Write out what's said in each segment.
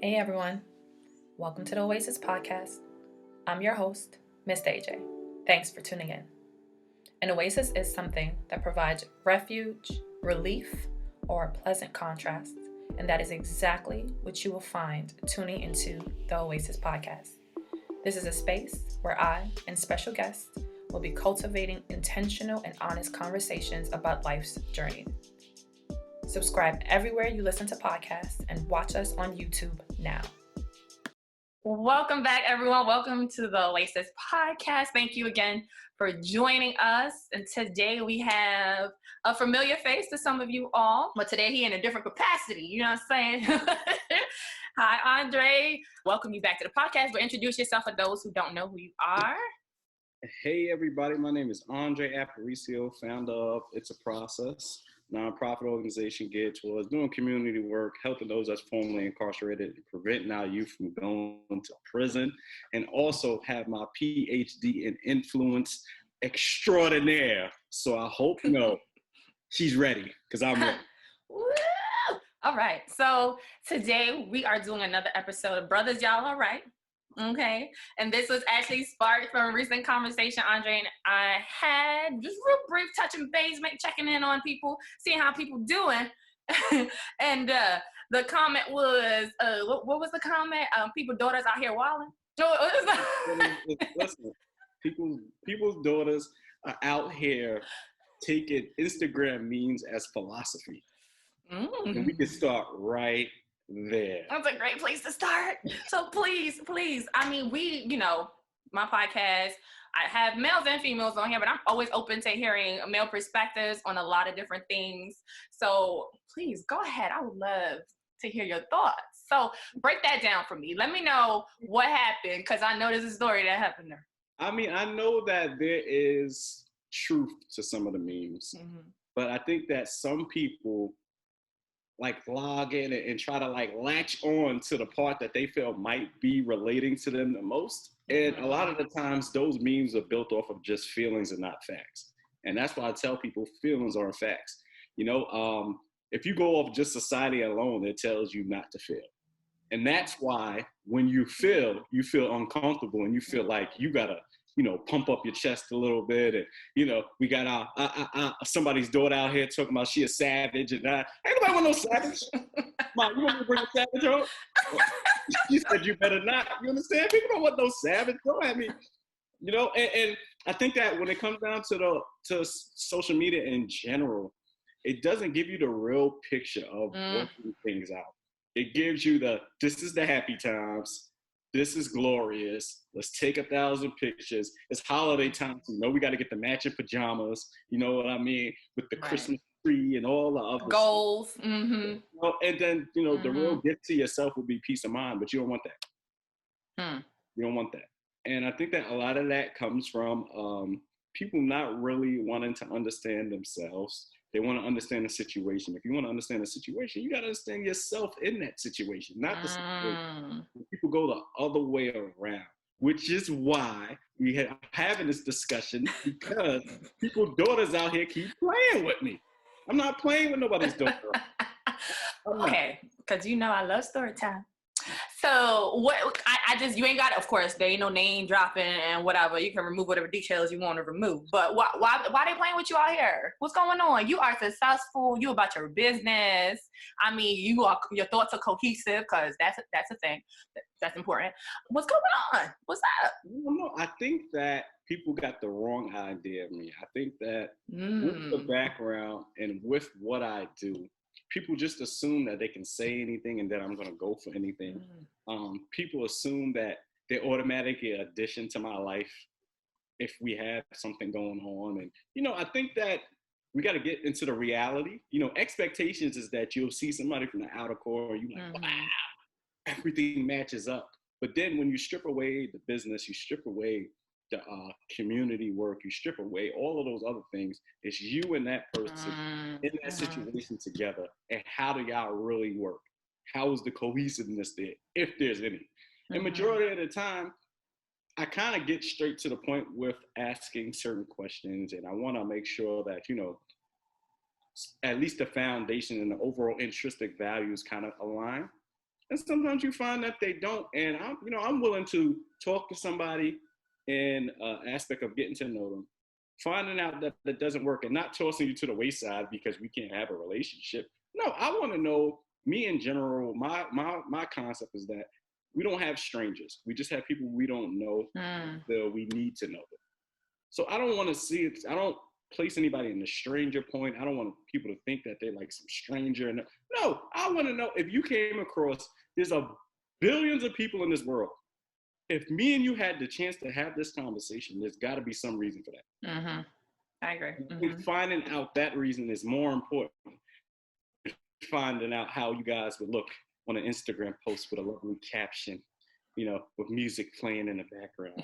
Hey everyone, welcome to the Oasis podcast. I'm your host, Miss AJ. Thanks for tuning in. An oasis is something that provides refuge, relief, or a pleasant contrast, and that is exactly what you will find tuning into the Oasis podcast. This is a space where I and special guests will be cultivating intentional and honest conversations about life's journey. Subscribe everywhere you listen to podcasts and watch us on YouTube now. Welcome back, everyone. Welcome to the Oasis podcast. Thank you again for joining us. And today we have a familiar face to some of you all, but today he in a different capacity. You know what I'm saying? Hi, Andre. Welcome you back to the podcast, but introduce yourself for those who don't know who you are. Hey, everybody. My name is Andre Apparicio, founder of It's a Process, nonprofit organization geared towards doing community work, helping those that's formerly incarcerated, and preventing our youth from going to prison, and also have my PhD in influence extraordinaire. So I hope, she's ready, because I'm ready. All right. So today we are doing another episode of Brothers, Y'all All Right? Okay. And this was actually sparked from a recent conversation Andre and I had, just real brief touching base, checking in on people, seeing how people doing. And the comment was, what was the comment? People's daughters out here wilding. Listen, people's daughters are out here taking Instagram memes as philosophy. And we can start right there. That's a great place to start. So please, I mean, my podcast, I have males and females on here, but I'm always open to hearing male perspectives on a lot of different things. So please go ahead. I would love to hear your thoughts. So break that down for me. Let me know what happened, because I know there's a story that happened there. I mean, I know that there is truth to some of the memes, but I think that some people log in and try to latch on to the part that they feel might be relating to them the most. And a lot of the times those memes are built off of just feelings and not facts. And that's why I tell people feelings aren't facts. If you go off just society alone, it tells you not to feel. And that's why when you feel uncomfortable and you feel like you gotta, pump up your chest a little bit. And, we got our somebody's daughter out here talking about she a savage. And ain't nobody want no savage. Mom, you want me to bring a savage home? You said you better not. You understand? People don't want no savage. Don't have me. And I think that when it comes down to social media in general, it doesn't give you the real picture of working things out. It gives you this is the happy times. This is glorious. Let's take 1,000 pictures. It's holiday time. So we got to get the matching pajamas. You know what I mean? With the Christmas tree and all the other goals. Stuff. And then, the real gift to yourself would be peace of mind, but you don't want that. You don't want that. And I think that a lot of that comes from people not really wanting to understand themselves. They want to understand the situation. If you want to understand the situation, you got to understand yourself in that situation, not the situation. People go the other way around, which is why we are having this discussion, because people's daughters out here keep playing with me. I'm not playing with nobody's daughter. Okay, because I love story time. So you ain't got it, of course, there ain't no name dropping and whatever. You can remove whatever details you want to remove. But why they playing with you out here? What's going on? You are successful. You about your business. I mean, your thoughts are cohesive, because that's a thing. That's important. What's going on? What's up? No, I think that people got the wrong idea of me. I think that with the background and with what I do, people just assume that they can say anything and that I'm going to go for anything. People assume that they're automatically an addition to my life if we have something going on. And, I think that we got to get into the reality. Expectations is that you'll see somebody from the outer core and you're like, wow, everything matches up. But then when you strip away the business, you strip away the community work, you strip away all of those other things, it's you and that person in that situation together. And how do y'all really work? How is the cohesiveness there, if there's any? And majority of the time, I kind of get straight to the point with asking certain questions, and I want to make sure that, at least the foundation and the overall intrinsic values kind of align. And sometimes you find that they don't. And I'm willing to talk to somebody in aspect of getting to know them, finding out that that doesn't work, and not tossing you to the wayside because we can't have a relationship. No, I want to know me in general. My concept is that we don't have strangers. We just have people we don't know that we need to know them. So I don't want to see it. I don't place anybody in the stranger point. I don't want people to think that they're like some stranger. No, I want to know if you came across, there's billions of people in this world. If me and you had the chance to have this conversation, there's got to be some reason for that. Mm-hmm. I agree. Finding out that reason is more important than finding out how you guys would look on an Instagram post with a lovely caption, with music playing in the background.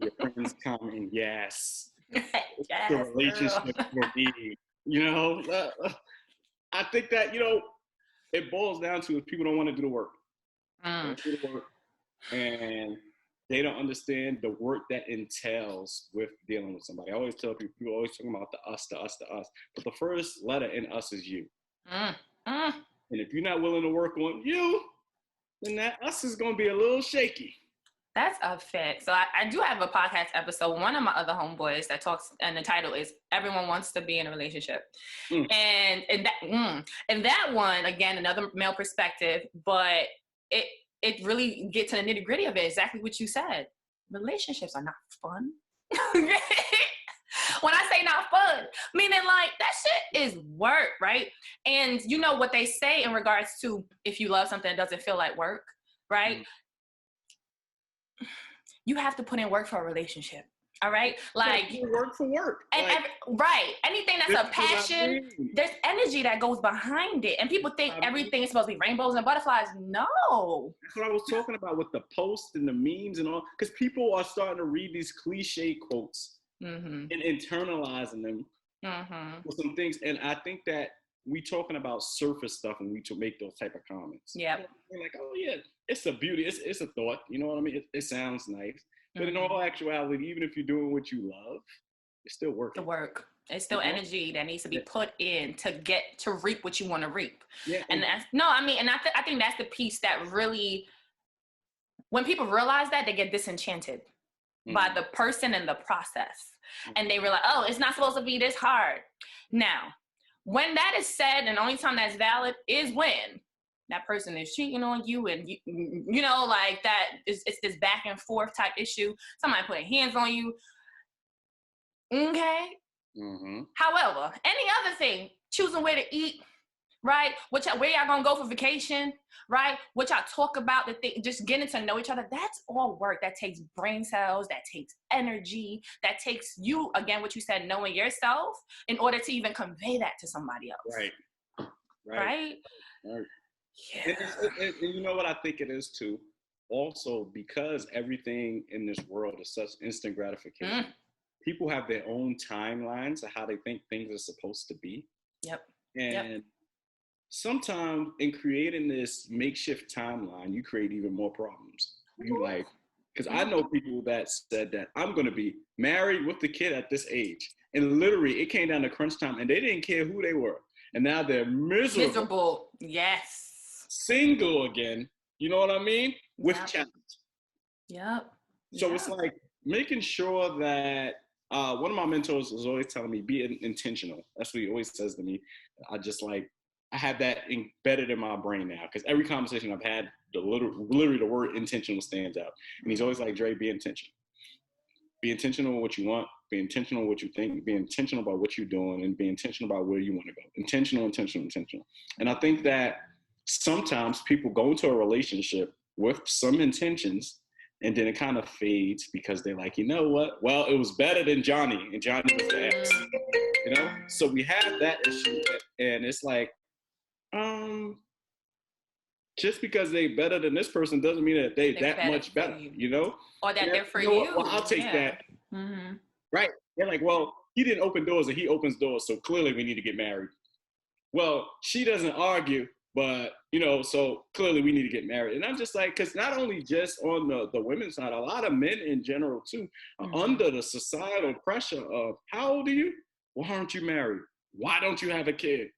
Your friends commenting, yes. Yes, the relationship for me. I think that, it boils down to if people don't want to do the work. Do the work, and they don't understand the work that entails with dealing with somebody. I always tell people always talking about the us. But the first letter in us is you. And if you're not willing to work on you, then that us is going to be a little shaky. That's a fact. So I do have a podcast episode, one of my other homeboys that talks, and the title is Everyone Wants to Be in a Relationship. And that one, again, another male perspective, but it really gets to the nitty gritty of it, exactly what you said. Relationships are not fun. When I say not fun, meaning like that shit is work, right? And you know what they say in regards to if you love something, it doesn't feel like work, right? You have to put in work for a relationship. All right, like work for work, and right. Anything that's a passion, there's energy that goes behind it, and people think everything is supposed to be rainbows and butterflies. No, that's what I was talking about with the posts and the memes and all, because people are starting to read these cliche quotes and internalizing them with some things, and I think that we talking about surface stuff when we to make those type of comments. Yeah, we're like, oh yeah, it's a beauty, it's a thought. You know what I mean? It sounds nice. But in all actuality, even if you're doing what you love, it's still work. The work. It's still energy that needs to be put in to reap what you want to reap. Yeah. And I think that's the piece that really, when people realize that, they get disenchanted by the person and the process. And they realize, oh, it's not supposed to be this hard. Now, when that is said, and the only time that's valid is when that person is cheating on you, and you know, like that is, it's this back and forth type issue. Somebody putting hands on you. Okay. However, any other thing, choosing where to eat, right? Where y'all gonna go for vacation, right? What y'all talk about, just getting to know each other. That's all work. That takes brain cells. That takes energy. That takes you, again, what you said, knowing yourself in order to even convey that to somebody else. Right. Yeah. And you know what I think it is too? Also, because everything in this world is such instant gratification, people have their own timelines of how they think things are supposed to be. And sometimes in creating this makeshift timeline, you create even more problems. Because I know people that said that I'm going to be married with the kid at this age. And literally it came down to crunch time and they didn't care who they were. And now they're miserable. Yes. Single again, you know what I mean? With challenge. So it's like making sure that one of my mentors was always telling me, be intentional. That's what he always says to me. I have that embedded in my brain now, because every conversation I've had, literally the word intentional stands out. And he's always like, Dre, be intentional. Be intentional with what you want, be intentional with what you think, be intentional about what you're doing, and be intentional about where you want to go. Intentional. And I think that sometimes people go into a relationship with some intentions and then it kind of fades because they're like, you know what? Well, it was better than Johnny, and Johnny was the ex. So we have that issue, and it's like, just because they better than this person doesn't mean that they're that much better, or that they're for you. Well, I'll take that. Right? They're like, well, he didn't open doors and he opens doors, so clearly we need to get married. Well, she doesn't argue, but, so clearly we need to get married. And I'm just like, because not only just on the women's side, a lot of men in general, too, are under the societal pressure of, how old are you? Why aren't you married? Why don't you have a kid?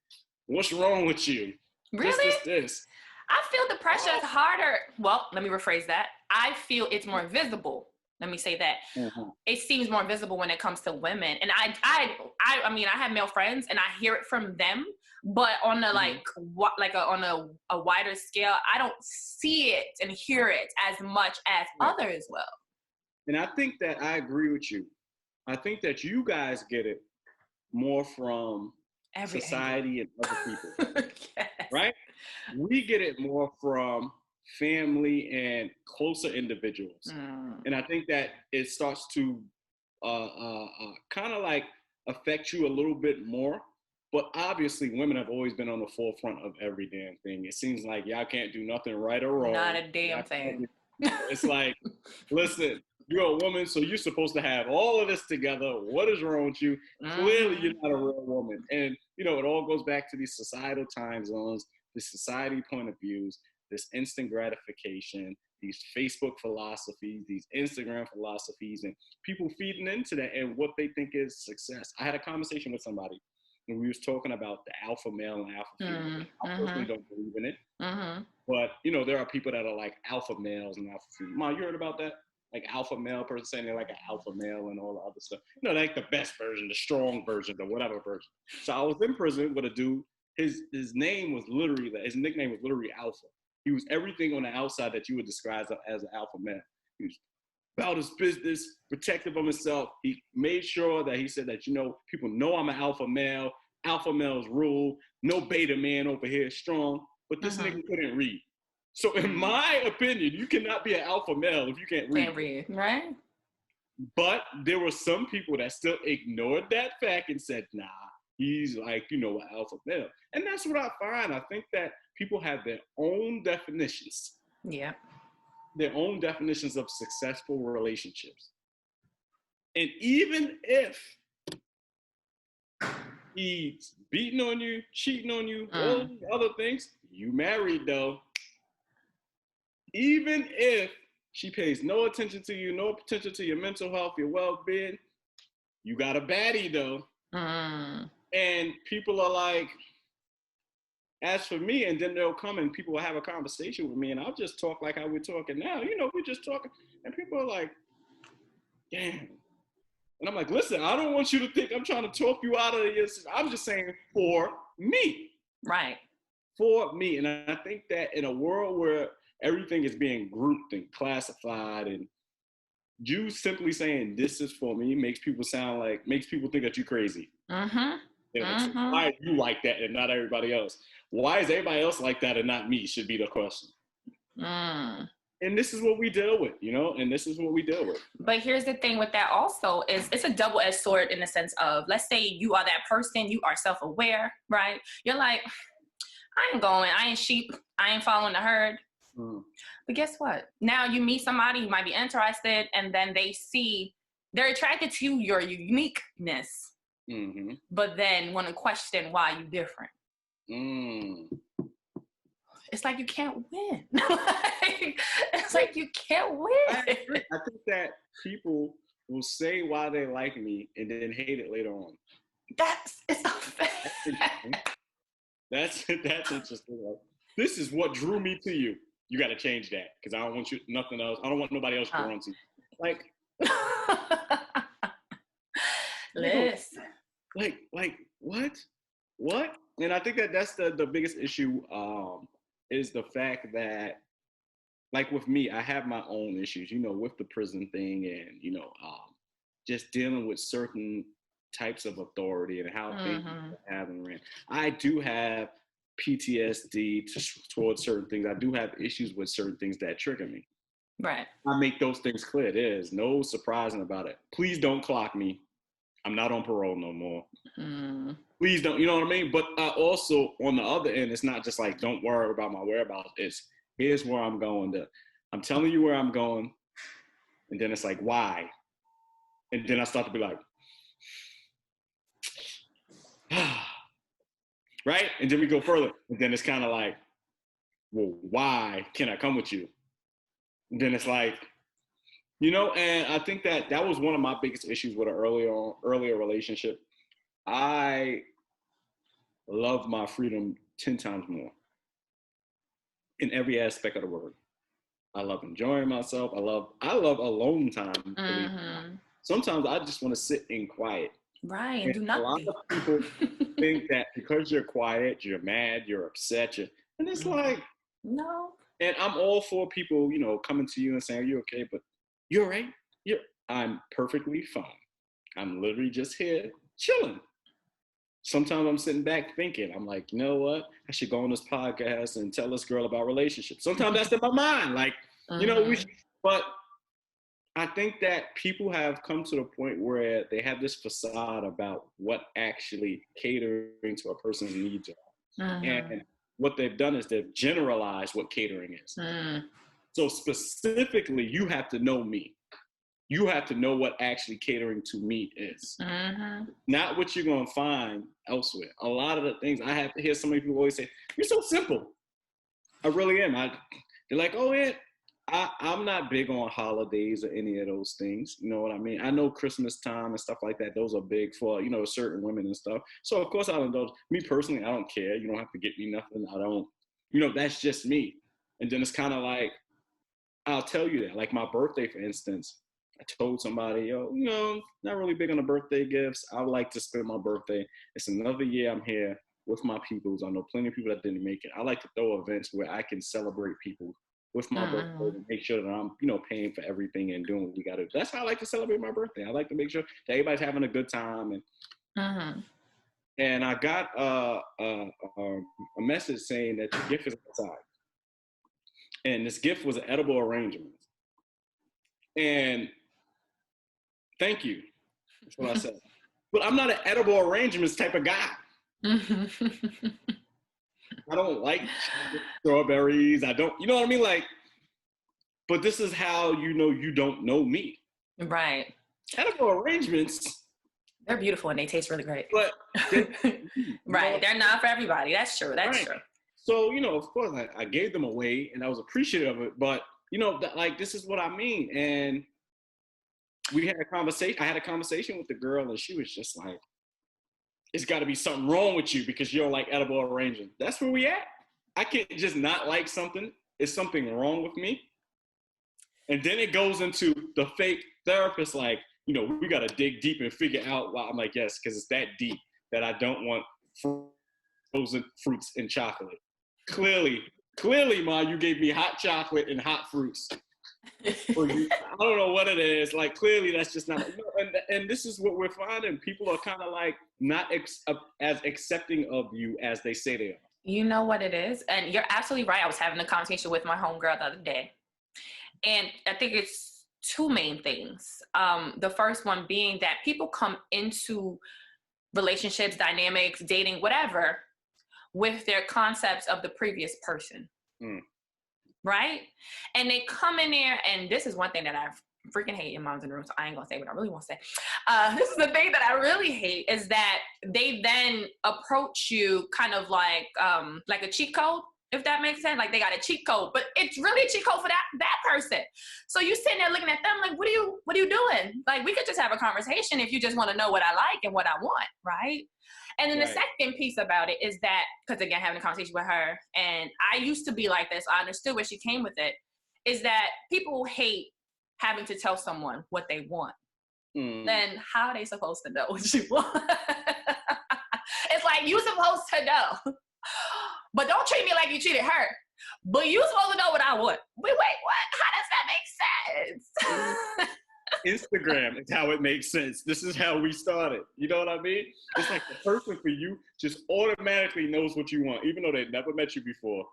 What's wrong with you? Really? This. I feel the pressure is harder. Well, let me rephrase that. I feel it's more visible. Let me say that. Mm-hmm. It seems more visible when it comes to women. And I mean, I have male friends and I hear it from them, but on a on a wider scale, I don't see it and hear it as much as others will. And I think that I agree with you. I think that you guys get it more from society and other people, yes. Right? We get it more from family and closer individuals. And I think that it starts to kind of like affect you a little bit more. But obviously, women have always been on the forefront of every damn thing. It seems like y'all can't do nothing right or wrong. Not a damn thing. It's like, listen, you're a woman, so you're supposed to have all of this together. What is wrong with you? Clearly, you're not a real woman. And, you know, it all goes back to these societal time zones, the society point of views, this instant gratification, these Facebook philosophies, these Instagram philosophies, and people feeding into that and what they think is success. I had a conversation with somebody, and we was talking about the alpha male and alpha female. I personally don't believe in it. But, you know, there are people that are like alpha males and alpha females. Ma, you heard about that? Like alpha male person saying they're like an alpha male and all the other stuff. You know, like the best version, the strong version, the whatever version. So I was in prison with a dude. His name was literally, his nickname was literally Alpha. He was everything on the outside that you would describe as an alpha male. He was about his business, protective of himself. He made sure that he said that, you know, people know I'm an alpha male. Alpha males rule. No beta man over here, strong. But this nigga couldn't read. So in my opinion, you cannot be an alpha male if you can't read. Can't read, right? But there were some people that still ignored that fact and said, nah, he's like, you know, an alpha male. And that's what I find. I think that people have their own definitions. Yeah. Their own definitions of successful relationships. And even if he's beating on you, cheating on you, all these other things, you married though. Even if she pays no attention to you, no attention to your mental health, your well-being, you got a baddie though. And people are like, as for me, and then they'll come and people will have a conversation with me and I'll just talk like how we're talking now. You know, we're just talking. And people are like, damn. And I'm like, listen, I don't want you to think I'm trying to talk you out of this. I'm just saying for me. Right. For me. And I think that in a world where everything is being grouped and classified, and you simply saying this is for me makes people think that you're crazy. Why are you like that and not everybody else? Why is everybody else like that and not me should be the question. And this is what we deal with, you know, and this is what we deal with. But here's the thing with that also is it's a double-edged sword in the sense of, let's say you are that person, you are self-aware, right? You're like, I ain't sheep, I ain't following the herd. But guess what? Now you meet somebody who might be interested, and then they're attracted to your uniqueness, but then want to question why you different. It's like you can't win. It's like you can't win. I think that people will say why they like me and then hate it later on. It's a fact. That's interesting. This is what drew me to you. You got to change that because I don't want nothing else. I don't want nobody else drawn to you. Like, listen. Like what? And I think that that's the biggest issue is the fact that, like with me, I have my own issues, you know, with the prison thing and, you know, just dealing with certain types of authority and how things have and ran. I do have PTSD towards certain things. I do have issues with certain things that trigger me. Right. I make those things clear. There's no surprising about it. Please don't clock me. I'm not on parole no more. Please don't, you know what I mean? But also on the other end, it's not just like, don't worry about my whereabouts. It's, here's where I'm going. I'm telling you where I'm going. And then it's like, why? And then I start to be like, right? And then we go further. And then it's kind of like, well, why can't I come with you? And then it's like, you know, and I think that was one of my biggest issues with an earlier relationship. I love my freedom 10 times more. in every aspect of the word. I love enjoying myself. I love alone time. Mm-hmm. Sometimes I just want to sit in quiet. Right, and And do a lot nothing. of people think that because you're quiet, you're mad, you're upset, and it's like, no. and I'm all for people, coming to you and saying, "Are you okay?" But you're right. I'm perfectly fine. I'm literally just here chilling. Sometimes I'm sitting back thinking, I'm like, you know what? I should go on this podcast and tell this girl about relationships. Sometimes that's in my mind. Like, but I think that people have come to the point where they have this facade about what actually catering to a person's needs are. And what they've done is they've generalized what catering is. So specifically, you have to know me. You have to know what actually catering to me is. Not what you're going to find elsewhere. A lot of the things I have to hear so many people always say, "You're so simple." I really am. They're like, "Oh, yeah, I'm not big on holidays or any of those things." You know what I mean? I know Christmas time and stuff like that, those are big for, certain women and stuff. So, of course, I don't know. Me personally, I don't care. You don't have to get me nothing. I don't, that's just me. And then it's kind of like, I'll tell you that. Like my birthday, for instance, I told somebody, not really big on the birthday gifts. I would like to spend my birthday. It's another year I'm here with my peoples. I know plenty of people that didn't make it. I like to throw events where I can celebrate people with my birthday and make sure that I'm, paying for everything and doing what we got to do. That's how I like to celebrate my birthday. I like to make sure that everybody's having a good time. And I got a message saying that your gift is outside. And this gift was an edible arrangement. And thank you. That's what I said. But I'm not an edible arrangements type of guy. I don't like strawberries. I don't, you know what I mean? Like, but this is how you don't know me. Right. Edible arrangements. They're beautiful and they taste really great. But right. They're not for everybody. That's true. That's true. So, of course, I gave them away and I was appreciative of it. But, like, this is what I mean. And we had a conversation. I had a conversation with the girl and she was just like, "It's got to be something wrong with you because you don't like edible arrangements." That's where we at. I can't just not like something. Is something wrong with me? And then it goes into the fake therapist, like, we got to dig deep and figure out why. I'm like, yes, because it's that deep that I don't want frozen fruits and chocolate. Clearly, Ma, you gave me hot chocolate and hot fruits. I don't know what it is. Like, clearly, that's just not. And this is what we're finding. People are kind of like not as accepting of you as they say they are. You know what it is? And you're absolutely right. I was having a conversation with my homegirl the other day. And I think it's two main things. The first one being that people come into relationships, dynamics, dating, whatever, with their concepts of the previous person. Right? And they come in there, and this is one thing that I freaking hate in Moms in the Room, so I ain't gonna say what I really want to say. This is the thing that I really hate is that they then approach you kind of like a cheat code, if that makes sense. Like they got a cheat code, but it's really a cheat code for that person. So you sitting there looking at them like, what are you doing? Like, we could just have a conversation if you just want to know what I like and what I want, right? And then the second piece about it is that, because again, having a conversation with her, and I used to be like this, I understood where she came with it, is that people hate having to tell someone what they want. Then how are they supposed to know what you want? It's like, you supposed to know. But don't treat me like you treated her. But you supposed to know what I want. Wait, what? How does that make sense? Instagram is how it makes sense. This is how we started. You know what I mean? It's like the person for you just automatically knows what you want, even though they never met you before.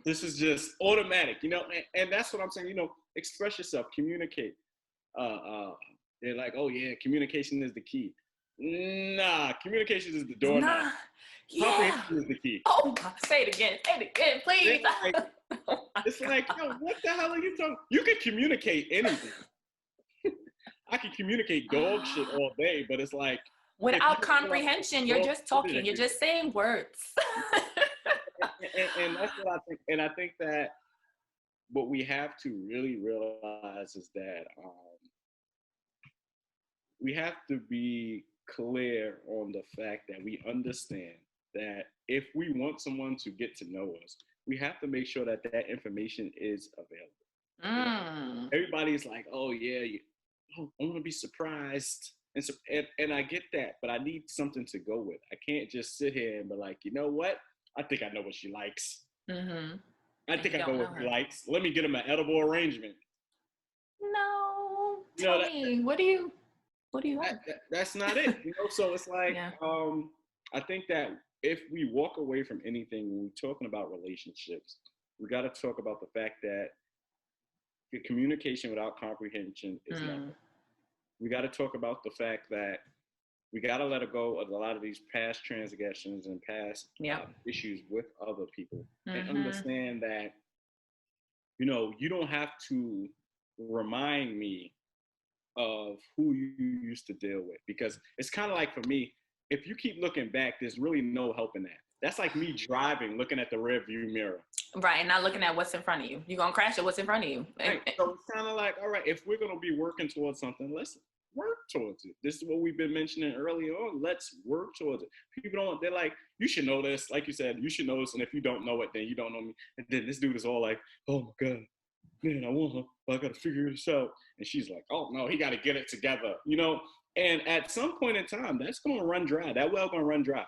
This is just automatic, and that's what I'm saying, express yourself, communicate. They're like, "Oh yeah, communication is the key." Nah, communication is the doorknob. Comprehension is the key. Oh, say it again, please. It's like, yo, what the hell are you talking? You can communicate anything. I can communicate dog shit all day, but it's like, without comprehension, you're just talking. You're just saying words. and that's what I think. And I think that what we have to really realize is that we have to be clear on the fact that we understand that if we want someone to get to know us, we have to make sure that that information is available. Everybody's like, oh yeah, I want to be surprised. And I get that, but I need something to go with. I can't just sit here and be like, you know what? I think I know what she likes. I think I know what she likes. Let me get him an edible arrangement. No, tell me, what do you like? That's not it. So it's like, I think that if we walk away from anything when we're talking about relationships, we got to talk about the fact that the communication without comprehension is nothing. We got to talk about the fact that we got to let go of a lot of these past transgressions and past issues with other people, and understand that, you don't have to remind me of who you used to deal with, because it's kind of like, for me, if you keep looking back, there's really no helping that. That's like me driving, looking at the rear view mirror. Right, and not looking at what's in front of you. You're going to crash at what's in front of you. Right. So it's kind of like, all right, if we're going to be working towards something, let's work towards it. This is what we've been mentioning earlier on. Let's work towards it. People they're like, you should know this. Like you said, you should know this. And if you don't know it, then you don't know me. And then this dude is all like, oh my God, man, I want her, but I got to figure this out. And she's like, oh no, he got to get it together, And at some point in time, that's going to run dry. That well going to run dry.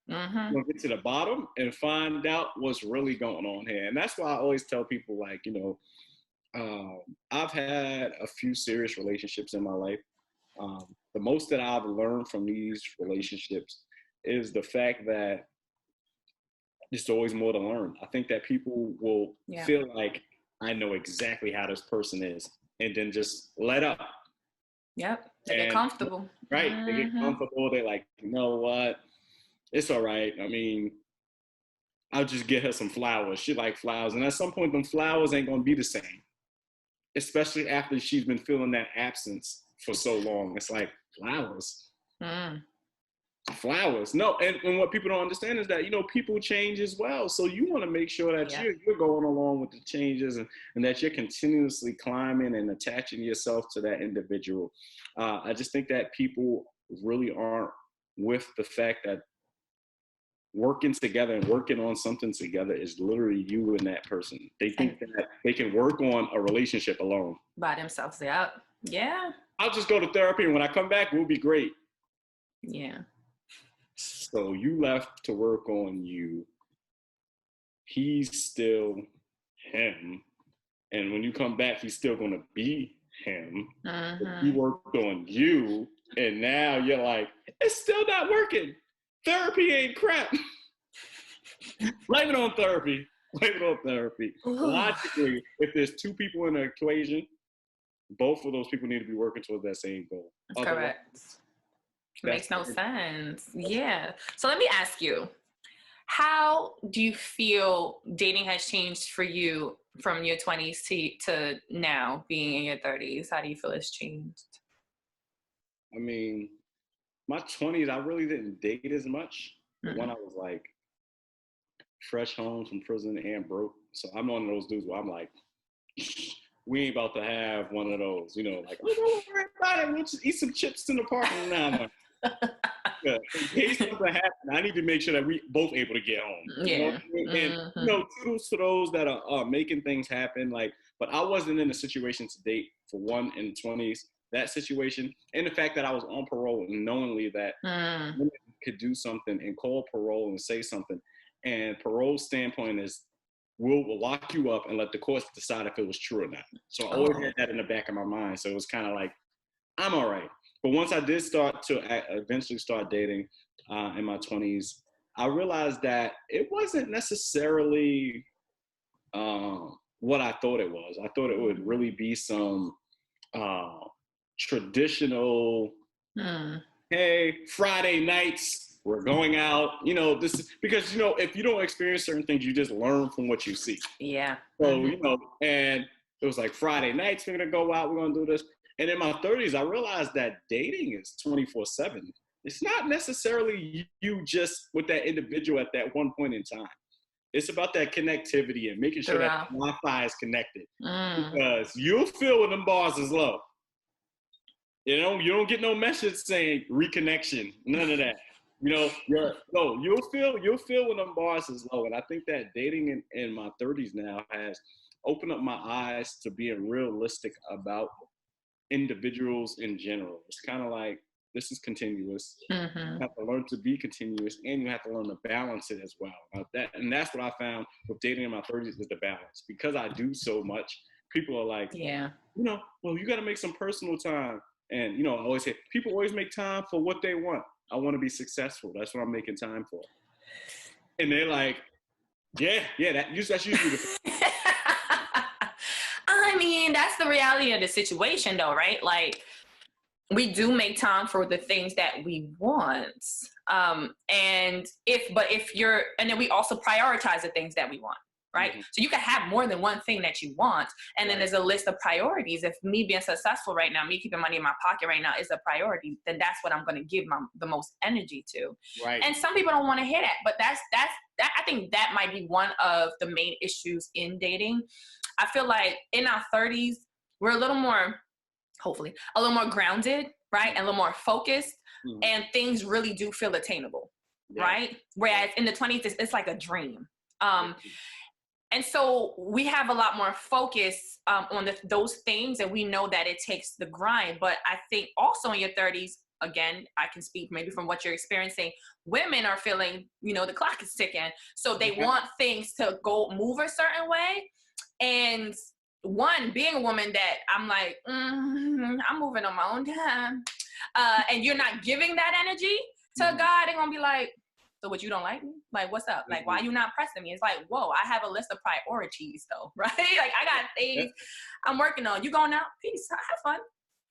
We're going to get to the bottom and find out what's really going on here. And that's why I always tell people, like, I've had a few serious relationships in my life. The most that I've learned from these relationships is the fact that there's always more to learn. I think that people will feel like, I know exactly how this person is, and then just let up. Yep. They get comfortable. Right. They get comfortable. They're like, you know what? It's all right. I mean, I'll just get her some flowers. She likes flowers. And at some point, them flowers ain't going to be the same, especially after she's been feeling that absence for so long. It's like, flowers. Flowers. No, and what people don't understand is that, people change as well. So you want to make sure that you're going along with the changes, and that you're continuously climbing and attaching yourself to that individual. I just think that people really aren't with the fact that working together and working on something together is literally you and that person. They think that they can work on a relationship alone. By themselves. Yeah. I'll just go to therapy, and when I come back, we'll be great. Yeah. So you left to work on you. He's still him. And when you come back, he's still going to be him. He worked on you, and now you're like, it's still not working. Therapy ain't crap. Blame it on therapy. Logically, if there's two people in the equation, both of those people need to be working towards that same goal. Correct. Makes no sense. Yeah. So let me ask you, how do you feel dating has changed for you from your 20s to now being in your 30s? How do you feel it's changed? I mean, my 20s, I really didn't date as much. When I was like fresh home from prison and broke. So I'm one of those dudes where I'm like, we ain't about to have one of those, like, oh, don't worry about it. We'll just eat some chips in the parking lot. In case something happens, I need to make sure that we both able to get home. Yeah. And kudos to those that are making things happen. Like, but I wasn't in a situation to date for one in the 20s. That situation, and the fact that I was on parole, and knowingly that women could do something and call parole and say something, and parole's standpoint is, we'll lock you up and let the courts decide if it was true or not. So I always had that in the back of my mind. So it was kind of like, I'm all right. But once I did start to eventually start dating in my 20s, I realized that it wasn't necessarily what I thought it was. I thought it would really be some traditional, hey, Friday nights, we're going out, this is because, if you don't experience certain things, you just learn from what you see. Yeah. So, and it was like Friday nights, we're going to go out, we're going to do this. And in my 30s, I realized that dating is 24/7. It's not necessarily you just with that individual at that one point in time. It's about that connectivity and making sure that Wi-Fi is connected. Because you'll feel when them bars is low. You don't get no message saying reconnection. None of that. You'll feel when them bars is low. And I think that dating in my 30s now has opened up my eyes to being realistic about individuals in general. It's kind of like, this is continuous. Mm-hmm. You have to learn to be continuous, and you have to learn to balance it as well. That's what I found with dating in my 30s, is the balance. Because I do so much, people are like, well, you got to make some personal time. And, I always say, people always make time for what they want. I want to be successful. That's what I'm making time for. And they're like, that's usually the I mean, that's the reality of the situation, though, right? Like, we do make time for the things that we want. And then we also prioritize the things that we want, right? Mm-hmm. So you can have more than one thing that you want. And then there's a list of priorities. If me being successful right now, me keeping money in my pocket right now is a priority, then that's what I'm going to give the most energy to. Right. And some people don't want to hear that, but that I think that might be one of the main issues in dating. I feel like in our 30s, we're a little more, hopefully, a little more grounded, right? And a little more focused, and things really do feel attainable, right? Whereas in the 20s, it's like a dream. And so we have a lot more focus on those things, and we know that it takes the grind. But I think also in your 30s, again, I can speak maybe from what you're experiencing, women are feeling, the clock is ticking. So they want things to move a certain way. And being a woman that I'm like, I'm moving on my own time. And you're not giving that energy to God, they're going to be like, so what, you don't like me? Like, what's up? Like, why are you not pressing me? It's like, whoa, I have a list of priorities though, right? Like, I got things I'm working on. You going out? Peace. Have fun.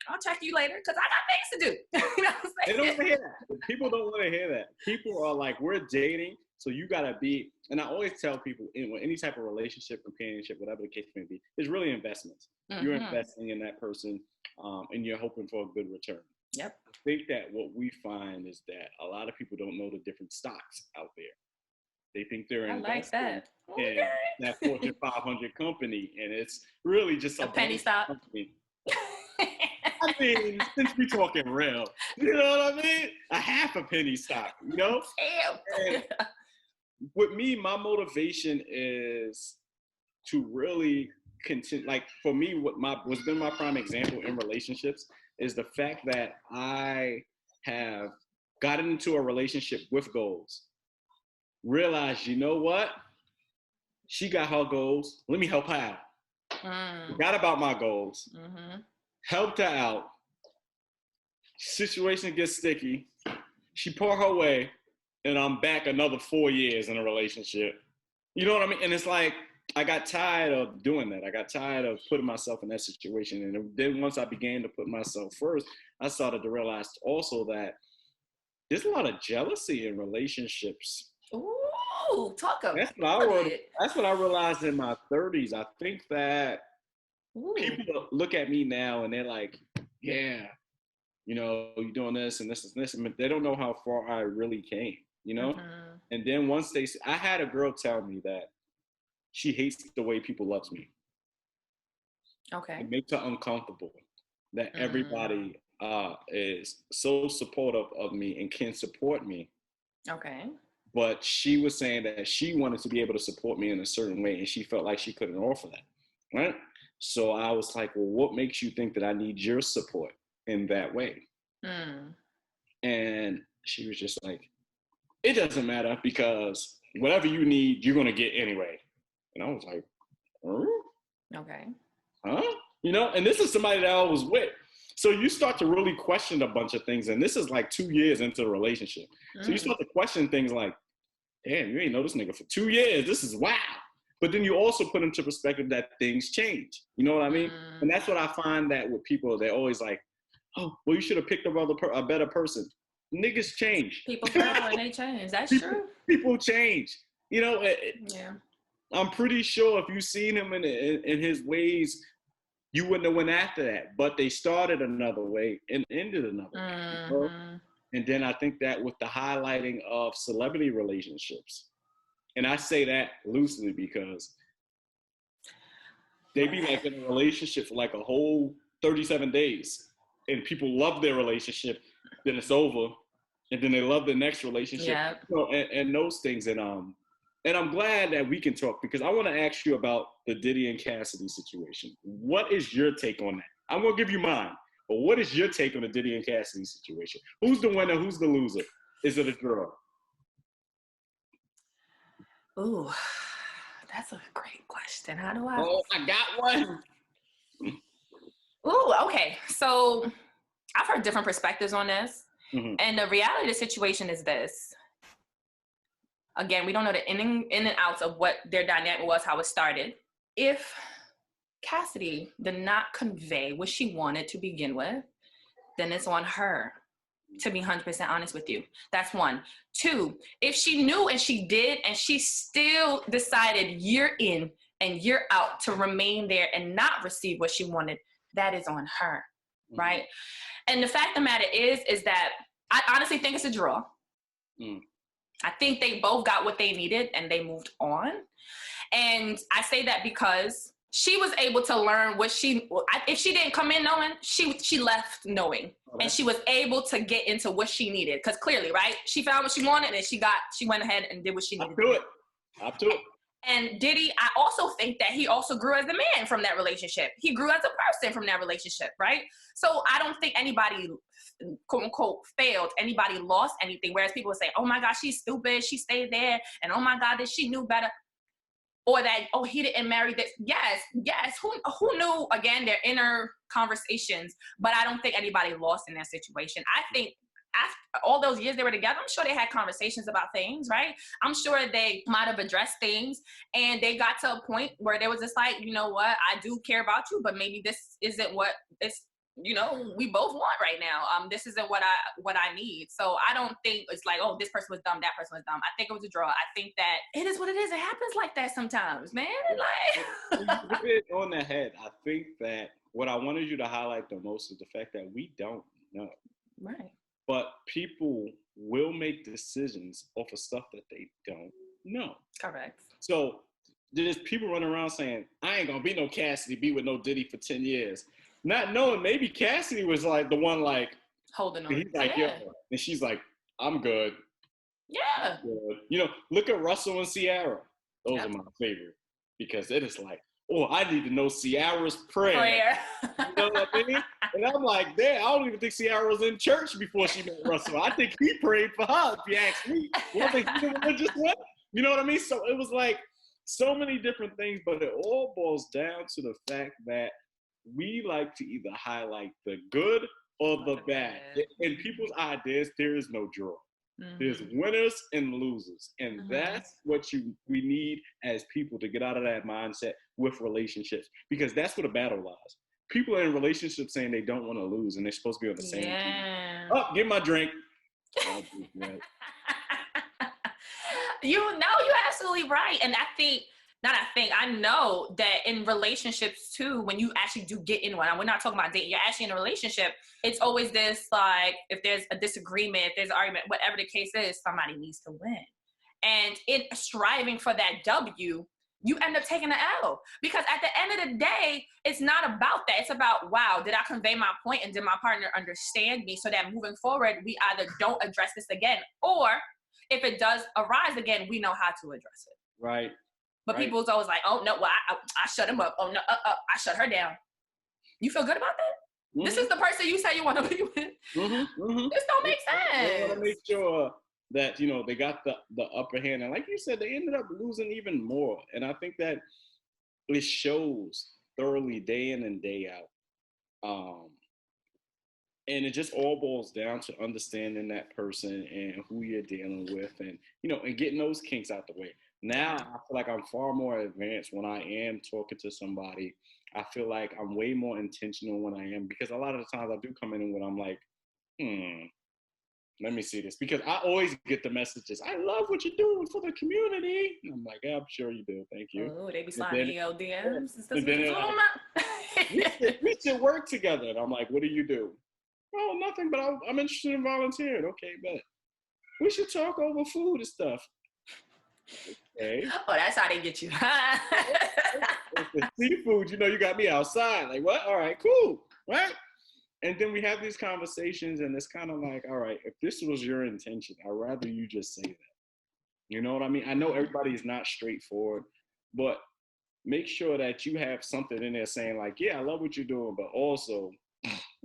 I'll check you later because I got things to do. You know what I'm saying? They don't want to hear that. People don't want to hear that. People are like, we're dating, so you got to be, and I always tell people, in any type of relationship, companionship, whatever the case may be, it's really investments. Mm-hmm. You're investing in that person, and you're hoping for a good return. Yep. I think that what we find is that a lot of people don't know the different stocks out there. They think they're investing in that Fortune 500 company, and it's really just a penny stock company. I mean, since we're talking real, you know what I mean? A half a penny stock, Damn. And with me, my motivation is to really continue. Like, for me, what's been my prime example in relationships is the fact that I have gotten into a relationship with goals. Realized, you know what? She got her goals. Let me help her out. Forgot about my goals. Mm-hmm. Helped her out. Situation gets sticky. She poured her way, and I'm back another 4 years in a relationship. You know what I mean? And it's like, I got tired of doing that. I got tired of putting myself in that situation. And then once I began to put myself first, I started to realize also that there's a lot of jealousy in relationships. Ooh, talk about it. That's what I realized in my 30s. I think that people look at me now and they're like, yeah, you're doing this and this and this. And they don't know how far I really came, Mm-hmm. And then once I had a girl tell me that she hates the way people love me. Okay. It makes her uncomfortable that everybody is so supportive of me and can support me. Okay. But she was saying that she wanted to be able to support me in a certain way, and she felt like she couldn't offer that, right? So I was like, well, what makes you think that I need your support in that way? And she was just like, it doesn't matter because whatever you need, you're going to get anyway. And I was like, okay. Huh? And this is somebody that I was with. So you start to really question a bunch of things. And this is like 2 years into the relationship. So you start to question things like, damn, you ain't know this nigga for 2 years. This is wow. But then you also put into perspective that things change. You know what I mean? And that's what I find that with people, they're always like, oh, well, you should have picked a better person. Niggas change. People grow and they change. That's true. People change. Yeah. I'm pretty sure if you seen him in his ways, you wouldn't have went after that. But they started another way and ended another way. And then I think that with the highlighting of celebrity relationships, and I say that loosely because they be like in a relationship for like a whole 37 days, and people love their relationship, then it's over, and then they love the next relationship. Yeah. And those things. And I'm glad that we can talk, because I want to ask you about the Diddy and Cassidy situation. What is your take on that? I'm going to give you mine, but what is your take on the Diddy and Cassidy situation? Who's the winner? Who's the loser? Is it a draw? Ooh, that's a great question. How do I? Oh, I got one. Ooh, okay. So I've heard different perspectives on this. Mm-hmm. And the reality of the situation is this. Again, we don't know the in and outs of what their dynamic was, how it started. If Cassidy did not convey what she wanted to begin with, then it's on her, to be 100% honest with you. That's one. Two, if she knew and she did, and she still decided year in and year out to remain there and not receive what she wanted, that is on her, right? And the fact of the matter is that I honestly think it's a draw. I think they both got what they needed and they moved on. And I say that because she was able to learn what if she didn't come in knowing, she left knowing. And she was able to get into what she needed. Because clearly, right? She found what she wanted and she went ahead and did what she needed to do. Up to it. And Diddy, I also think that he also grew as a man from that relationship. He grew as a person from that relationship, right? So I don't think anybody, quote unquote, failed. Anybody lost anything. Whereas people would say, oh my God, she's stupid. She stayed there. And oh my God, that she knew better. Or that, oh, he didn't marry this. Yes. Who knew, again, their inner conversations. But I don't think anybody lost in that situation. I think after all those years they were together, I'm sure they had conversations about things, right? I'm sure they might have addressed things, and they got to a point where they was just like, you know what, I do care about you, but maybe this isn't what it's, you know, we both want right now. This isn't what I need. So I don't think it's like, oh, this person was dumb, that person was dumb. I think it was a draw. I think that it is what it is. It happens like that sometimes, man. Like you hit it on the head. I think that what I wanted you to highlight the most is the fact that we don't know. Right. But people will make decisions off of stuff that they don't know. Correct. So there's people running around saying, I ain't gonna be no Cassidy, be with no Diddy for 10 years. Not knowing maybe Cassidy was like the one like holding on. He's like, yeah. And she's like, I'm good. Yeah. I'm good. You know, look at Russell and Ciara. Those are my favorite. Because it is like, oh, I need to know Ciara's prayer. You know what I mean? And I'm like, damn, I don't even think Ciara was in church before she met Russell. I think he prayed for her, if you ask me. Well, I think he was religious one. You know what I mean? So it was like so many different things, but it all boils down to the fact that we like to either highlight the good or the bad. In people's ideas, there is no draw. Mm-hmm. There's winners and losers. And that's what we need as people to get out of that mindset with relationships, because that's where the battle lies. People are in relationships saying they don't want to lose and they're supposed to be on the same team. Oh, get my drink. You're absolutely right. And I know that in relationships too, when you actually do get in one, we're not talking about dating, you're actually in a relationship, it's always this, like, if there's a disagreement, if there's an argument, whatever the case is, somebody needs to win. And in striving for that W, you end up taking the L. Because at the end of the day, it's not about that. It's about, wow, did I convey my point and did my partner understand me, so that moving forward, we either don't address this again, or if it does arise again, we know how to address it. Right. But people's always like, oh, no, well, I shut him up. Oh, no, I shut her down. You feel good about that? Mm-hmm. This is the person you say you want to be with. Mm-hmm. Mm-hmm. This don't make sense. They want to make sure that, you know, they got the upper hand. And like you said, they ended up losing even more. And I think that it shows thoroughly day in and day out. And it just all boils down to understanding that person and who you're dealing with, and, you know, and getting those kinks out the way. Now, I feel like I'm far more advanced when I am talking to somebody. I feel like I'm way more intentional when I am, because a lot of the times I do come in when I'm like, let me see this. Because I always get the messages, I love what you're doing for the community. And I'm like, yeah, I'm sure you do. Thank you. Oh, they be sliding in your DMs. We should work together. And I'm like, what do you do? Oh, nothing, but I'm interested in volunteering. Okay, bet. We should talk over food and stuff. Okay. Oh, that's how they get you. Seafood, you know, you got me outside. Like, what? All right, cool. Right? And then we have these conversations, and it's kind of like, all right, if this was your intention, I'd rather you just say that. You know what I mean? I know everybody is not straightforward, but make sure that you have something in there saying like, yeah, I love what you're doing, but also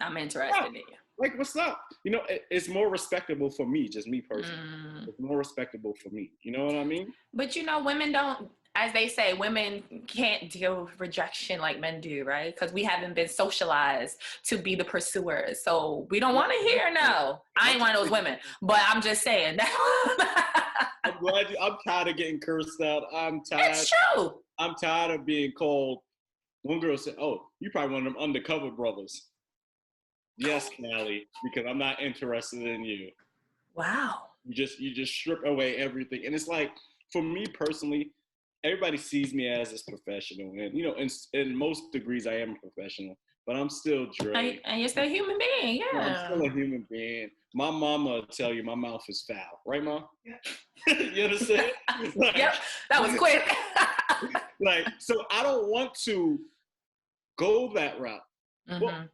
I'm interested in you. Like, what's up? You know, it's more respectable for me, just me personally. It's more respectable for me. You know what I mean? But you know, women don't, as they say, women can't deal with rejection like men do, right? Because we haven't been socialized to be the pursuers. So we don't want to hear no. I ain't one of those women. But I'm just saying. I'm tired of getting cursed out. I'm tired. It's true. I'm tired of being called. One girl said, "Oh, you probably one of them undercover brothers." Yes, Callie, because I'm not interested in you. Wow. You just strip away everything. And it's like, for me personally, everybody sees me as this professional. And, you know, in most degrees, I am a professional. But I'm still Dre. And you're still a human being, yeah. I'm still a human being. My mama will tell you my mouth is foul. Right, Mom? Yeah. You understand? Like, yep, that was quick. Like, so I don't want to go that route. Mm-hmm. Well,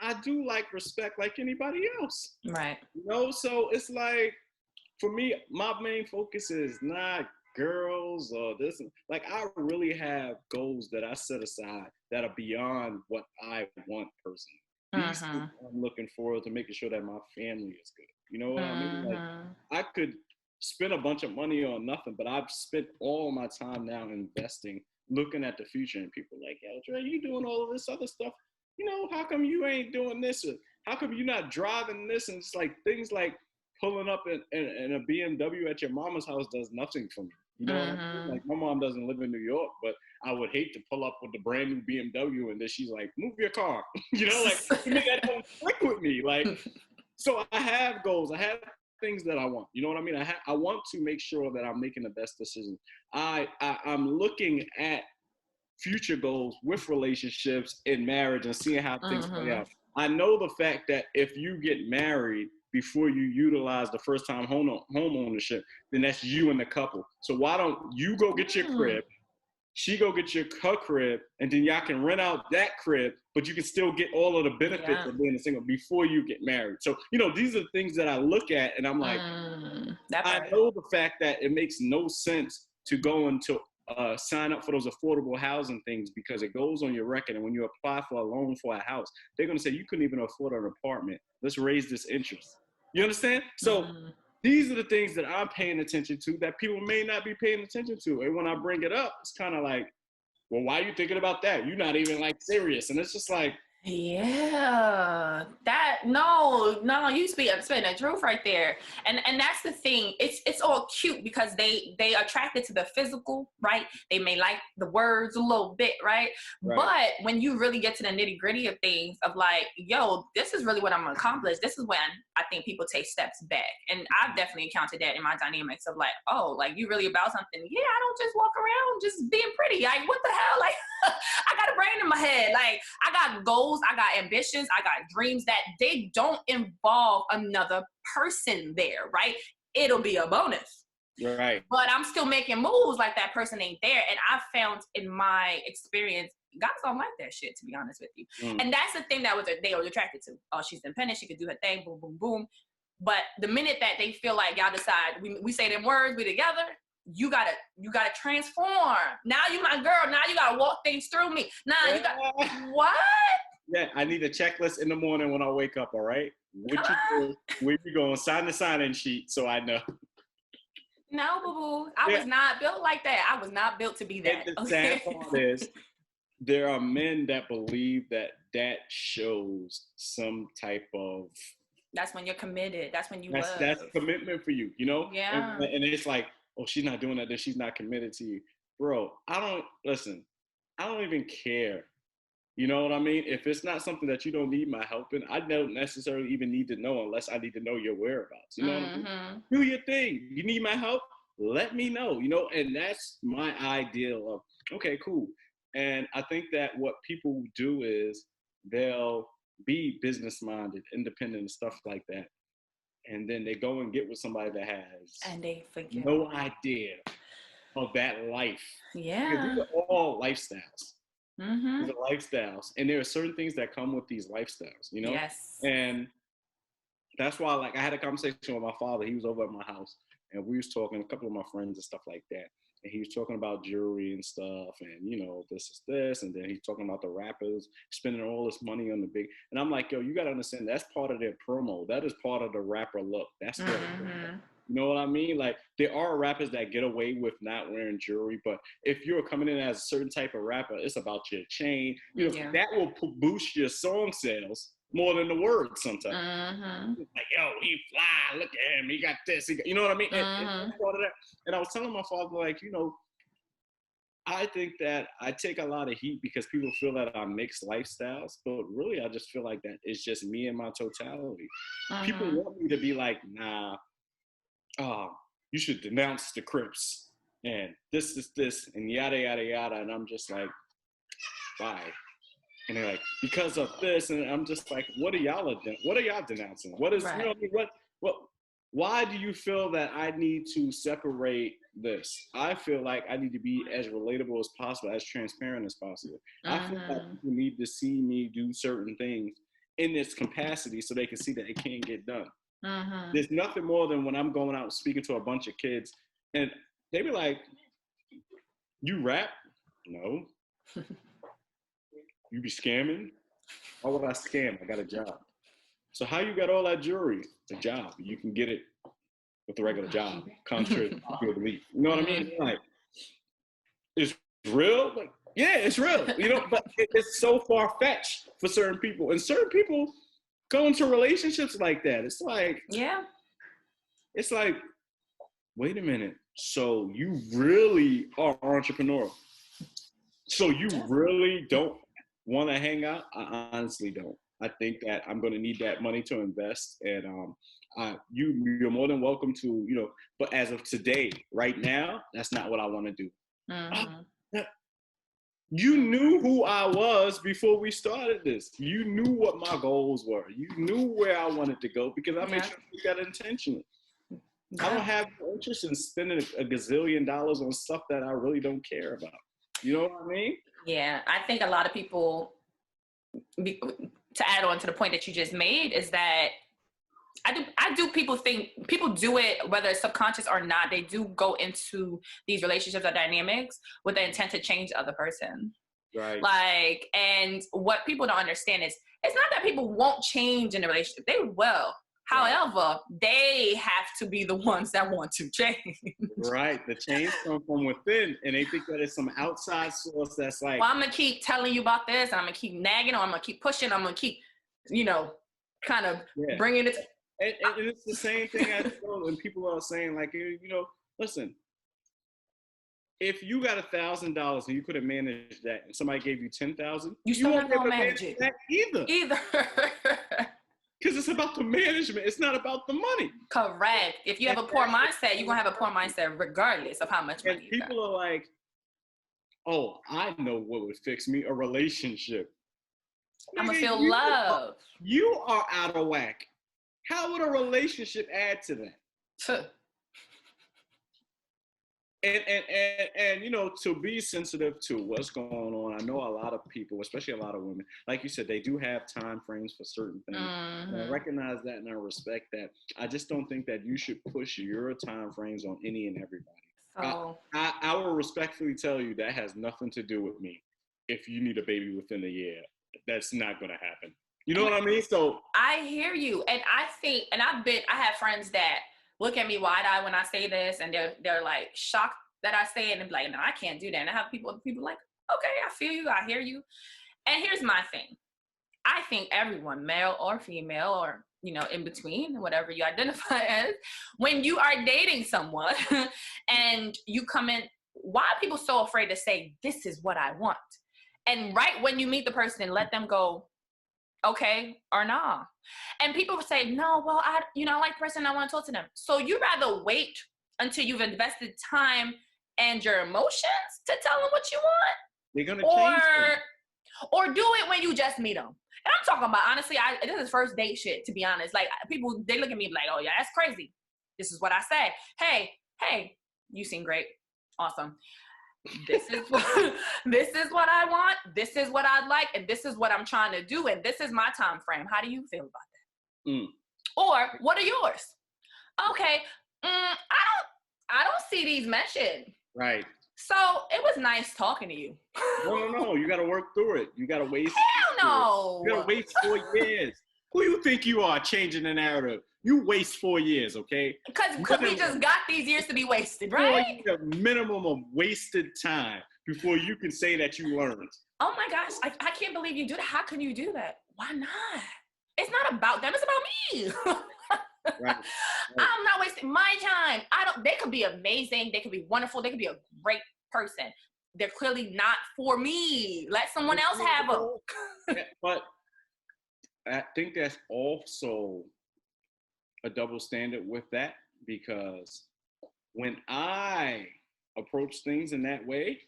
I do like respect like anybody else. Right. You know, so it's like, for me, my main focus is not girls or this. Like, I really have goals that I set aside that are beyond what I want personally. These things I'm looking forward to making sure that my family is good. You know what I mean? Like, I could spend a bunch of money on nothing, but I've spent all my time now investing, looking at the future, and people are like, yo, Dre, you doing all of this other stuff. You know, how come you ain't doing this? Or how come you're not driving this? And it's like things like pulling up in a BMW at your mama's house does nothing for me. You know what I mean? Like, my mom doesn't live in New York, but I would hate to pull up with the brand new BMW and then she's like, move your car. You know, like, that don't click with me. Like, so I have goals. I have things that I want. You know what I mean? I want to make sure that I'm making the best decision. I'm looking at future goals with relationships and marriage and seeing how things play out. I know the fact that if you get married before you utilize the first time home ownership, then that's you and the couple. So why don't you go get your crib, she go get her crib, and then y'all can rent out that crib, but you can still get all of the benefits of being a single before you get married. So, you know, these are the things that I look at and I'm like, I know the fact that it makes no sense to go into sign up for those affordable housing things because it goes on your record. And when you apply for a loan for a house, they're going to say you couldn't even afford an apartment. Let's raise this interest. You understand? So these are the things that I'm paying attention to that people may not be paying attention to. And when I bring it up, it's kind of like, well, why are you thinking about that? You're not even like serious. And it's just like, yeah, you spitting the truth right there. And that's the thing. It's all cute because they attracted to the physical, right? They may like the words a little bit, right? But when you really get to the nitty gritty of things of like, yo, this is really what I'm gonna accomplish. This is when I think people take steps back. And I've definitely encountered that in my dynamics of like, oh, like you really about something. Yeah, I don't just walk around just being pretty. Like, what the hell? Like, I got a brain in my head. Like, I got goals, I got ambitions, I got dreams that they don't involve another person there, right? It'll be a bonus. Right. But I'm still making moves like that person ain't there. And I found in my experience, guys don't like that shit, to be honest with you. And that's the thing that they were attracted to. Oh, she's independent, she could do her thing, boom, boom, boom. But the minute that they feel like y'all decide, we say them words, we together, you gotta transform. Now you my girl. Now you gotta walk things through me. Now you got what? Yeah, I need a checklist in the morning when I wake up. All right, what you do? Where you going? Sign the sign-in sheet so I know. No, boo boo. I was not built like that. I was not built to be that. And the sad part is, there are men that believe that shows some type of. That's when you're committed. That's when you love. That's commitment for you. You know. Yeah. And it's like, oh, she's not doing that, then she's not committed to you. Bro, I don't even care. You know what I mean? If it's not something that you don't need my help in, I don't necessarily even need to know unless I need to know your whereabouts. You know what I mean? Do your thing. You need my help? Let me know, you know? And that's my ideal of, okay, cool. And I think that what people do is they'll be business-minded, independent, and stuff like that. And then they go and get with somebody that has and they forget no idea of that life. Yeah. Because these are all lifestyles. Mm-hmm. The lifestyles. And there are certain things that come with these lifestyles, you know? Yes. And that's why, like, I had a conversation with my father. He was over at my house, and we was talking, a couple of my friends and stuff like that. And he was talking about jewelry and stuff, and, you know, this is this. And then he's talking about the rappers spending all this money on the big. And I'm like, yo, you got to understand, that's part of their promo. That is part of the rapper look. That's what, you know what I mean? Like, there are rappers that get away with not wearing jewelry, but if you're coming in as a certain type of rapper, it's about your chain. You know, that will boost your song sales more than the words sometimes. Like, yo, he fly, look at him, he got this, you know what I mean? And part of that. And I was telling my father, like, you know, I think that I take a lot of heat because people feel that I mix lifestyles, but really I just feel like that it's just me and my totality. People want me to be like, nah, you should denounce the Crips and this and yada yada yada, and I'm just like, bye. And they're like, because of this, and I'm just like, what are y'all denouncing? What is, you know what? Why do you feel that I need to separate this? I feel like I need to be as relatable as possible, as transparent as possible. I feel like people need to see me do certain things in this capacity so they can see that it can get done. There's nothing more than when I'm going out speaking to a bunch of kids, and they be like, you rap? No. You be scamming? Why would I scam? I got a job. So how you got all that jewelry? A job. You can get it with a regular job, contrary to popular belief. You know what I mean? Like, it's real? Like, yeah, it's real. You know, but it's so far-fetched for certain people. And certain people go into relationships like that. It's like, it's like, wait a minute. So you really are entrepreneurial. So you really don't want to hang out? I honestly don't. I think that I'm going to need that money to invest, and you're more than welcome to, you know. But as of today, right now, that's not what I want to do. You knew who I was before we started this. You knew what my goals were. You knew where I wanted to go because I made sure you got intentionally. I don't have no interest in spending a gazillion dollars on stuff that I really don't care about. You know what I mean? Yeah, I think a lot of people, to add on to the point that you just made, is that people do it, whether it's subconscious or not, they do go into these relationships or dynamics with the intent to change the other person. Right. Like, and what people don't understand is, it's not that people won't change in a relationship. They will. However, they have to be the ones that want to change. Right. The change comes from within, and they think that it's some outside source that's like, well, I'm going to keep telling you about this, and I'm going to keep nagging, or I'm going to keep pushing, I'm going to keep, you know, kind of bringing it. And it's the same thing as when people are saying, like, you know, listen, if you got $1,000 and you could have managed that, and somebody gave you $10,000, you still not going to manage it. That either. Because it's about the management. It's not about the money. Correct. If you have a poor mindset, you're going to have a poor mindset regardless of how much money you got. People are like, oh, I know what would fix me, a relationship. I'm going to feel love. You are out of whack. How would a relationship add to that? And you know, to be sensitive to what's going on, I know a lot of people, especially a lot of women, like you said, they do have time frames for certain things. And I recognize that and I respect that. I just don't think that you should push your time frames on any and everybody. I will respectfully tell you that has nothing to do with me. If you need a baby within a year, that's not going to happen. You know what I mean? So I hear you. And I think, and I have friends that look at me wide-eyed when I say this, and they're like shocked that I say it, and be like, no, I can't do that. And I have people like, okay, I feel you, I hear you. And here's my thing. I think everyone, male or female, or, you know, in between, whatever you identify as, when you are dating someone and you come in, why are people so afraid to say, this is what I want? And right when you meet the person, let them go, okay or nah. And people say, no, well, I like the person, I want to talk to them. So you rather wait until you've invested time and your emotions to tell them what you want? They're going to change them. Or do it when you just meet them. And I'm talking about, honestly, this is first date shit, to be honest. Like, people, they look at me like, oh yeah, that's crazy. This is what I say. Hey, you seem great. Awesome. this is what this is what I want, this is what I'd like, and this is what I'm trying to do, and this is my time frame. How do you feel about that? Or what are yours? Okay, I don't see these mentioned. Right. So it was nice talking to you. No. You got to work through it. You got to waste. Hell no. You got to waste 4 years. Who you think you are changing the narrative? You waste 4 years, okay? Because we just got these years to be wasted, right? The minimum of wasted time before you can say that you learned. Oh my gosh, I can't believe you do that. How can you do that? Why not? It's not about them, it's about me. Right. I'm not wasting my time. They could be amazing, they could be wonderful, they could be a great person. They're clearly not for me. Let someone else have them. But I think that's also a double standard with that, because when I approach things in that way,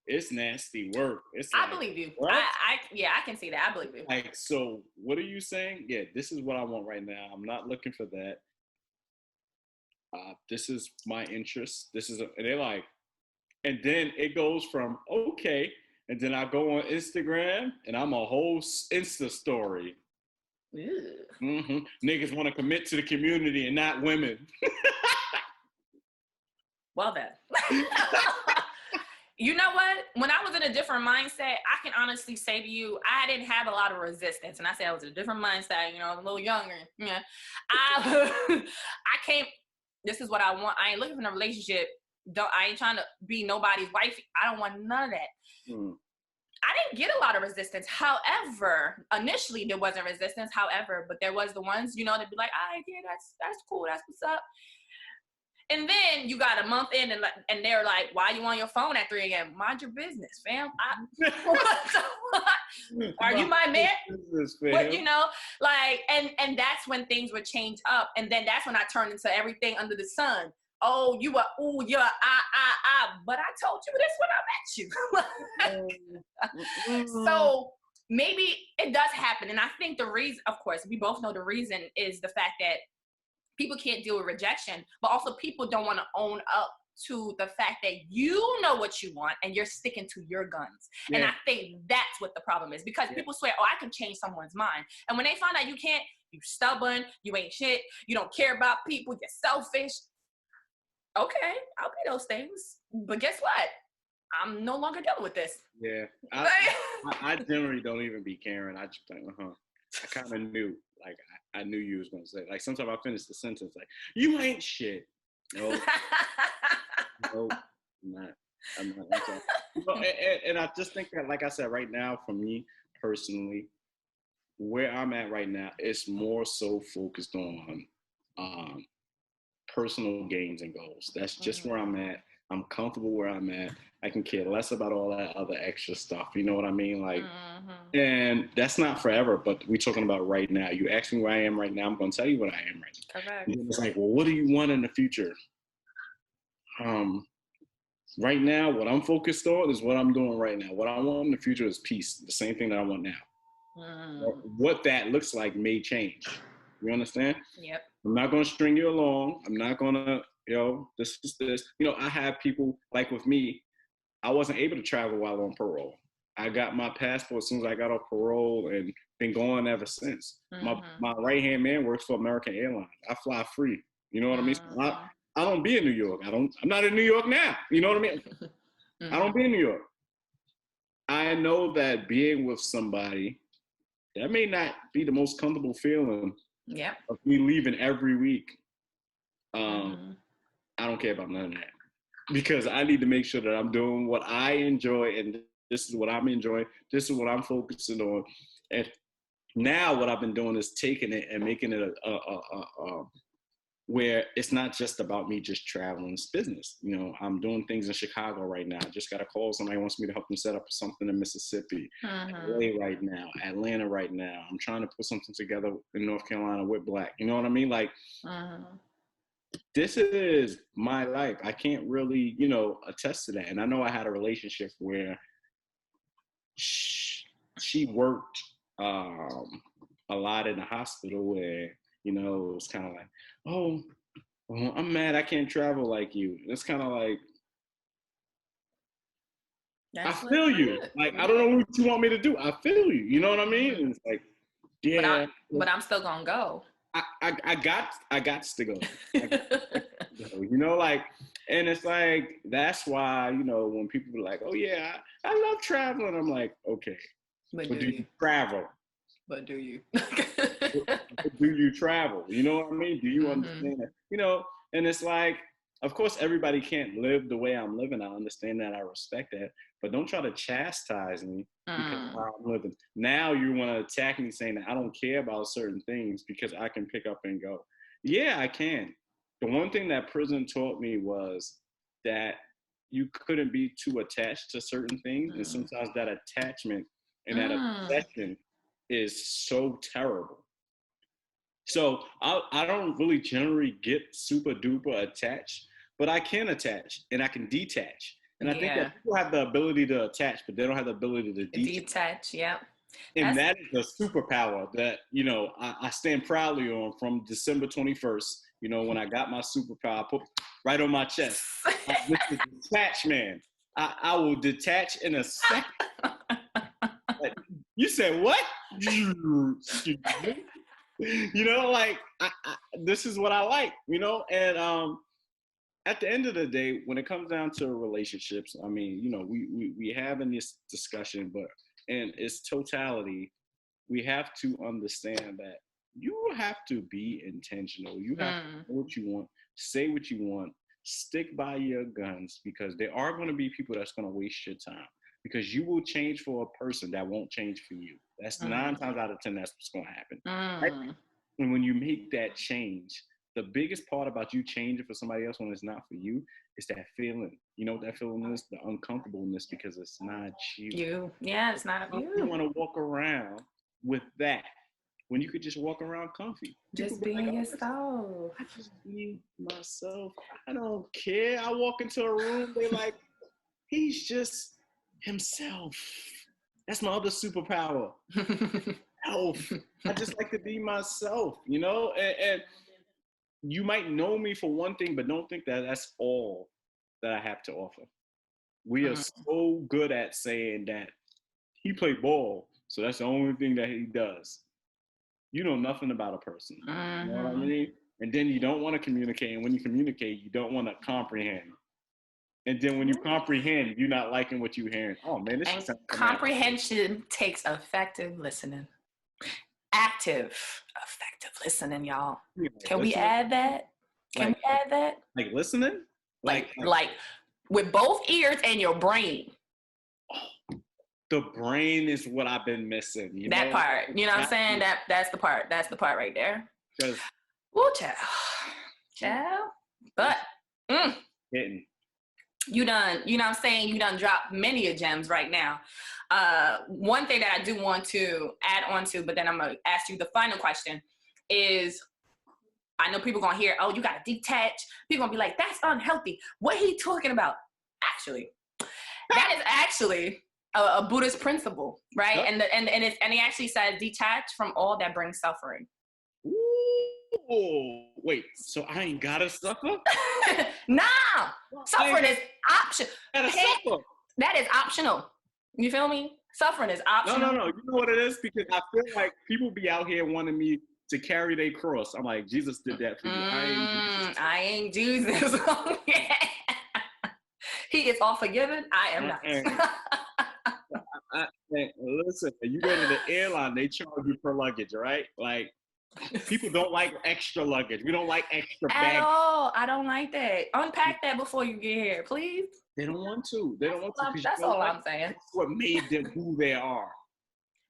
it's nasty work. It's I believe you. I can see that. I believe you. Like, so what are you saying? Yeah, this is what I want right now. I'm not looking for that. This is my interest. And they're like, and then it goes from okay, and then I go on Instagram and I'm a whole Insta story. Niggas want to commit to the community and not women. Well then. You know what? When I was in a different mindset, I can honestly say to you, I didn't have a lot of resistance. And I said I was in a different mindset, you know, a little younger. Yeah. I came, this is what I want. I ain't looking for a relationship. I ain't trying to be nobody's wife. I don't want none of that. I didn't get a lot of resistance. However, initially there wasn't resistance. However, but there was the ones, you know, that'd be like, all right, yeah, that's cool. That's what's up. And then you got a month in and they're like, why you on your phone at 3 a.m.? Mind your business, fam. Are you my man? But you know, like, and that's when things would change up. And then that's when I turned into everything under the sun. Oh, you are, but I told you this when I met you. So maybe it does happen. And I think the reason, of course, we both know the reason is the fact that people can't deal with rejection, but also people don't want to own up to the fact that you know what you want and you're sticking to your guns. Yeah. And I think that's what the problem is, because people swear, oh, I can change someone's mind. And when they find out you can't, you stubborn, you ain't shit, you don't care about people, you're selfish. Okay, I'll be those things. But guess what? I'm no longer dealing with this. Yeah. I generally don't even be caring. I just think, I kind of knew. Like, I knew you was going to say. Like, sometimes I finish the sentence like, you ain't shit. No. No, I'm not. And I just think that, like I said, right now, for me personally, where I'm at right now, it's more so focused on personal gains and goals. That's just where I'm at. I'm comfortable where I'm at. I can care less about all that other extra stuff. You know what I mean? Like, and that's not forever, but we're talking about right now. You ask me where I am right now, I'm going to tell you what I am right now. Correct. And it's like, well, what do you want in the future? Right now, what I'm focused on is what I'm doing right now. What I want in the future is peace. The same thing that I want now. What that looks like may change. You understand? Yep. I'm not going to string you along. I'm not going to, this is this. I have people, like with me, I wasn't able to travel while on parole. I got my passport as soon as I got off parole and been going ever since. My right-hand man works for American Airlines. I fly free. You know what I mean? I don't be in New York. I'm not in New York now. You know what I mean? I don't be in New York. I know that being with somebody, that may not be the most comfortable feeling of me leaving every week. I don't care about none of that, because I need to make sure that I'm doing what I enjoy, and this is what I'm enjoying. This is what I'm focusing on. And now what I've been doing is taking it and making it a where it's not just about me just traveling. It's business. I'm doing things in Chicago right now. I just got a call. Somebody wants me to help them set up something in Mississippi, LA right now, Atlanta right now. I'm trying to put something together in North Carolina with Black. You know what I mean? Like, this is my life. I can't really, attest to that. And I know I had a relationship where she worked a lot in the hospital where, it was kind of like, oh, well, I'm mad I can't travel like you. It's kind of like, I feel you. Like, I don't know what you want me to do. I feel you. You know what I mean? And it's like, yeah. But I'm still gonna go. I got to go. You know, like, and it's like, that's why, you know, when people are like, oh yeah, I love traveling. I'm like, okay, but do you travel? But do you? Do you travel? You know what I mean? Do you understand that? You know, and it's like, of course, everybody can't live the way I'm living. I understand that. I respect that. But don't try to chastise me because of how I'm living. Now you want to attack me saying that I don't care about certain things because I can pick up and go. Yeah, I can. The one thing that prison taught me was that you couldn't be too attached to certain things. And sometimes that attachment and that obsession is so terrible. So I don't really generally get super duper attached, but I can attach and I can detach. And I think that people have the ability to attach, but they don't have the ability to detach. Yeah. And that is a superpower that, you know, I stand proudly on from December 21st. You know, when I got my superpower, I put right on my chest. This is detach, man. I will detach in a second. You said what? You know, like, this is what I like, you know? And at the end of the day, when it comes down to relationships, I mean, you know, we having this discussion, but in its totality, we have to understand that you have to be intentional. You have to know what you want, say what you want, stick by your guns, because there are going to be people that's going to waste your time. Because you will change for a person that won't change for you. That's 9 times out of 10, that's what's going to happen. Right? And when you make that change, the biggest part about you changing for somebody else when it's not for you is that feeling. You know what that feeling is? The uncomfortableness, because it's not you. Yeah, it's not you. You want to walk around with that when you could just walk around comfy. Just being yourself. I just be myself. I don't care. I walk into a room, they like, he's just himself. That's my other superpower. Health. I just like to be myself, you know? And you might know me for one thing, but don't think that that's all that I have to offer. We are so good at saying that he played ball, so that's the only thing that he does. You know nothing about a person. You know what I mean? And then you don't want to communicate. And when you communicate, you don't want to comprehend. And then when you comprehend, you're not liking what you're hearing. Oh, man, this is comprehension takes effective listening. Active, effective listening, y'all. Yeah, can we add that? Can we add that? Like listening? Like with both ears and your brain. Oh, the brain is what I've been missing. You that know? Part. You know what I'm saying? That's the part. That's the part right there. Woo, child. But hitting. You done, you know what I'm saying? You done dropped many gems right now. One thing that I do want to add on to, but then I'm going to ask you the final question is, I know people going to hear, oh, you got to detach. People going to be like, that's unhealthy. What he talking about? Actually, that is actually a Buddhist principle, right? And he actually says, detach from all that brings suffering. Ooh, wait, so I ain't gotta suffer? Nah, suffering is optional. That is optional. You feel me? Suffering is optional. No. You know what it is? Because I feel like people be out here wanting me to carry their cross. I'm like, Jesus did that for you. I ain't Jesus. He is all forgiven. I am not. Listen, you go to the airline, they charge you per luggage, right? Like, people don't like extra luggage. We don't like extra bags. At all. I don't like that. Unpack that before you get here, please. They don't want to. They don't want to. That's all I'm saying. That's what made them who they are.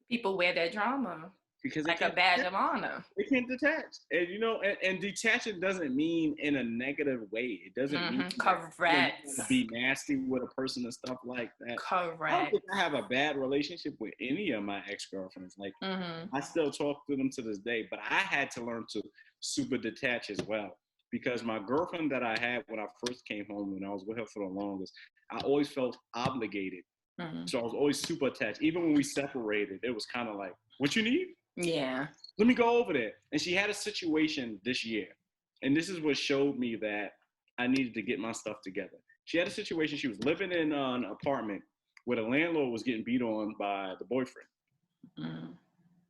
People wear their drama because like a badge of honor. They can't detach. And, you know, and detaching doesn't mean in a negative way. It doesn't mean correct. To be nasty with a person and stuff like that. Correct. I don't think I have a bad relationship with any of my ex-girlfriends. Like, I still talk to them to this day, but I had to learn to super detach as well. Because my girlfriend that I had when I first came home, when I was with her for the longest, I always felt obligated. So I was always super attached. Even when we separated, it was kind of like, what you need? Yeah. Let me go over there. And she had a situation this year. And this is what showed me that I needed to get my stuff together. She had a situation. She was living in an apartment where the landlord was getting beat on by the boyfriend.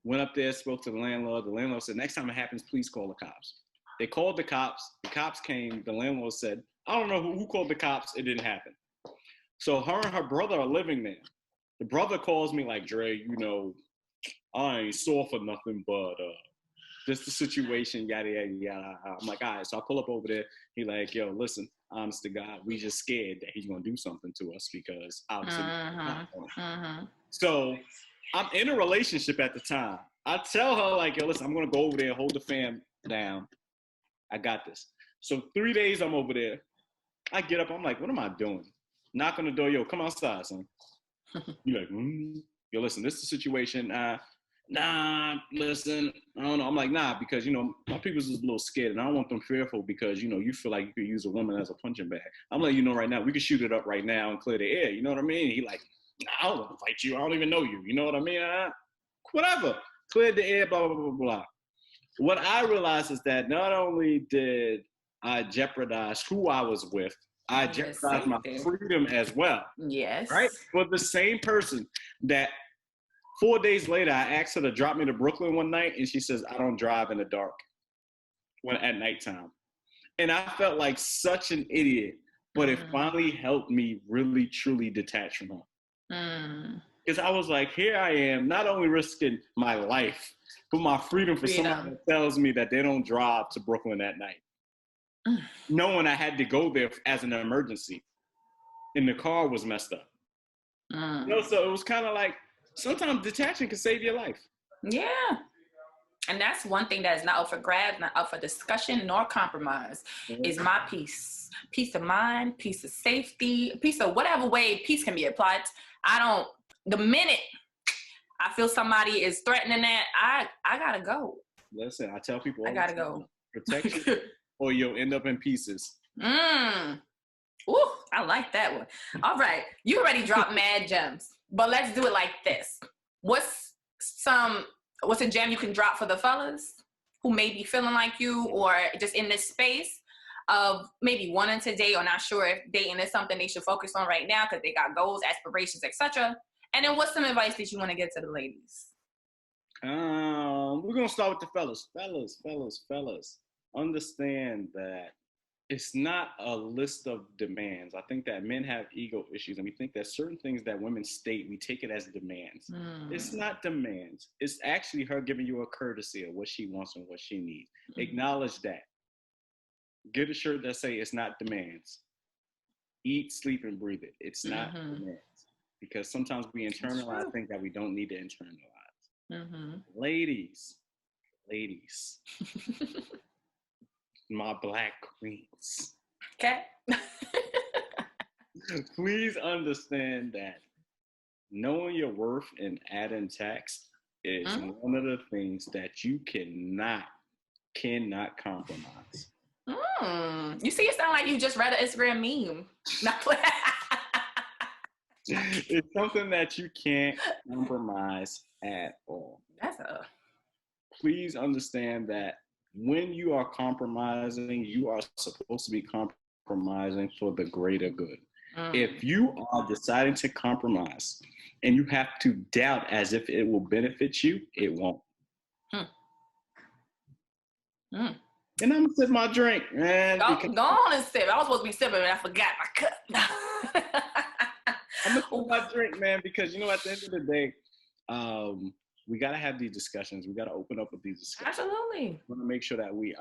Went up there, spoke to the landlord. The landlord said, next time it happens, please call the cops. They called the cops. The cops came. The landlord said, I don't know who called the cops. It didn't happen. So her and her brother are living there. The brother calls me like, Dre, I ain't sore for nothing, but just the situation, yada, yada, yada. I'm like, all right. So I pull up over there. He like, yo, listen, honest to God, we just scared that he's going to do something to us because obviously. So I'm in a relationship at the time. I tell her like, yo, listen, I'm going to go over there, hold the fam down. I got this. So 3 days I'm over there. I get up. I'm like, what am I doing? Knock on the door. Yo, come outside, son. You like, yo, listen, this is the situation. Nah, listen, I don't know. I'm like, nah, because, my people's just a little scared and I don't want them fearful because, you feel like you could use a woman as a punching bag. I'm letting you know right now, we can shoot it up right now and clear the air. You know what I mean? He like, nah, I don't want to fight you. I don't even know you. You know what I mean? Whatever. Cleared the air, blah, blah, blah, blah, blah. What I realized is that not only did I jeopardize who I was with, I jeopardized my freedom as well. Yes. Right? For the same person that 4 days later, I asked her to drop me to Brooklyn one night, and she says, I don't drive in the dark at nighttime. And I felt like such an idiot, but it finally helped me really, truly detach from her. Because I was like, here I am, not only risking my life, but my freedom for someone that tells me that they don't drive to Brooklyn at night. Knowing I had to go there as an emergency. And the car was messed up. So it was kind of like, sometimes detaching can save your life. Yeah. And that's one thing that is not up for grabs, not up for discussion, nor compromise, is my peace. Peace of mind, peace of safety, peace of whatever way peace can be applied. The minute I feel somebody is threatening that, I gotta go. Listen, I tell people all I gotta go. Protect you or you'll end up in pieces. Ooh, I like that one. All right. You already dropped mad gems, but let's do it like this. What's a gem you can drop for the fellas who may be feeling like you or just in this space of maybe wanting to date or not sure if dating is something they should focus on right now because they got goals, aspirations, etc. And then what's some advice that you want to give to the ladies? We're going to start with the fellas. Fellas. Understand that it's not a list of demands. I think that men have ego issues and we think that certain things that women state, we take it as demands. It's not demands. It's actually her giving you a courtesy of what she wants and what she needs. Acknowledge that. Get a shirt that say it's not demands. Eat, sleep, and breathe it. It's not demands. Because sometimes we internalize things that we don't need to internalize. Ladies. My black queens. Okay. Please understand that knowing your worth and adding tax is one of the things that you cannot compromise. You see, it sound like you just read an Instagram meme. It's something that you can't compromise at all. Please understand that when you are compromising, you are supposed to be compromising for the greater good. If you are deciding to compromise and you have to doubt as if it will benefit you, it won't. And I'm gonna sip my drink, man. Go on and sip. I was supposed to be sipping and I forgot my cup. I'm gonna sip my drink, man, because at the end of the day, we gotta have these discussions. We gotta open up with these discussions. Absolutely. We wanna make sure that we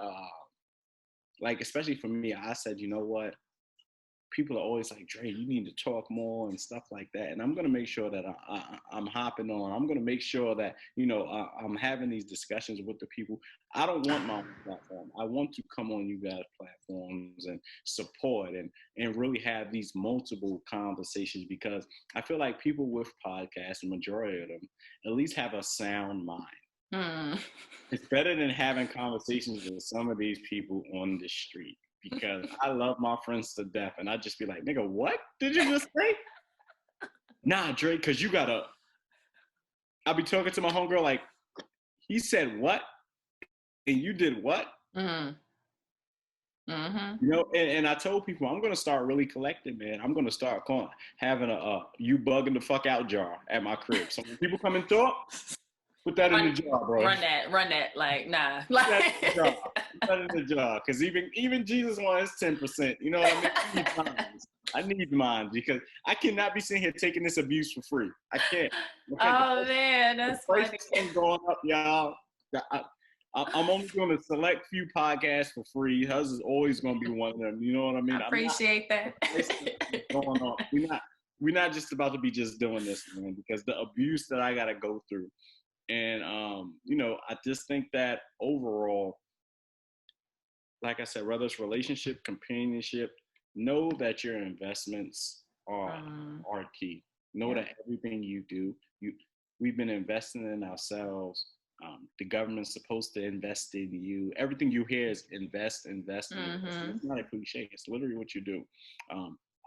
especially for me, I said, you know what? People are always like, Dre, you need to talk more and stuff like that. And I'm going to make sure that I'm hopping on. I'm going to make sure that, I'm having these discussions with the people. I don't want my own platform. I want to come on you guys' platforms and support and really have these multiple conversations because I feel like people with podcasts, the majority of them, at least have a sound mind. It's better than having conversations with some of these people on the street. Because I love my friends to death. And I just be like, nigga, what did you just say? Nah, Drake, because you got to. I'll be talking to my homegirl like, he said what? And you did what? You know, and I told people I'm gonna start really collecting, man. I'm gonna start having a you bugging the fuck out jar at my crib. So when people come and talk, put that in the jar, bro. Run that, like, nah. Put that in the jar. Because even Jesus wants 10%. You know what I mean? I need mine because I cannot be sitting here taking this abuse for free. I can't. Oh, man, that's funny. Going up, y'all. I'm only doing a select few podcasts for free. Hers is always going to be one of them. You know what I mean? I appreciate that. Going on. We're not just about to be just doing this, man, because the abuse that I got to go through. And, you know, I just think that overall, like I said, whether it's relationship, companionship, know that your investments are key. Know that everything you do, we've been investing in ourselves. The government's supposed to invest in you. Everything you hear is invest. It's not a cliche. It's literally what you do.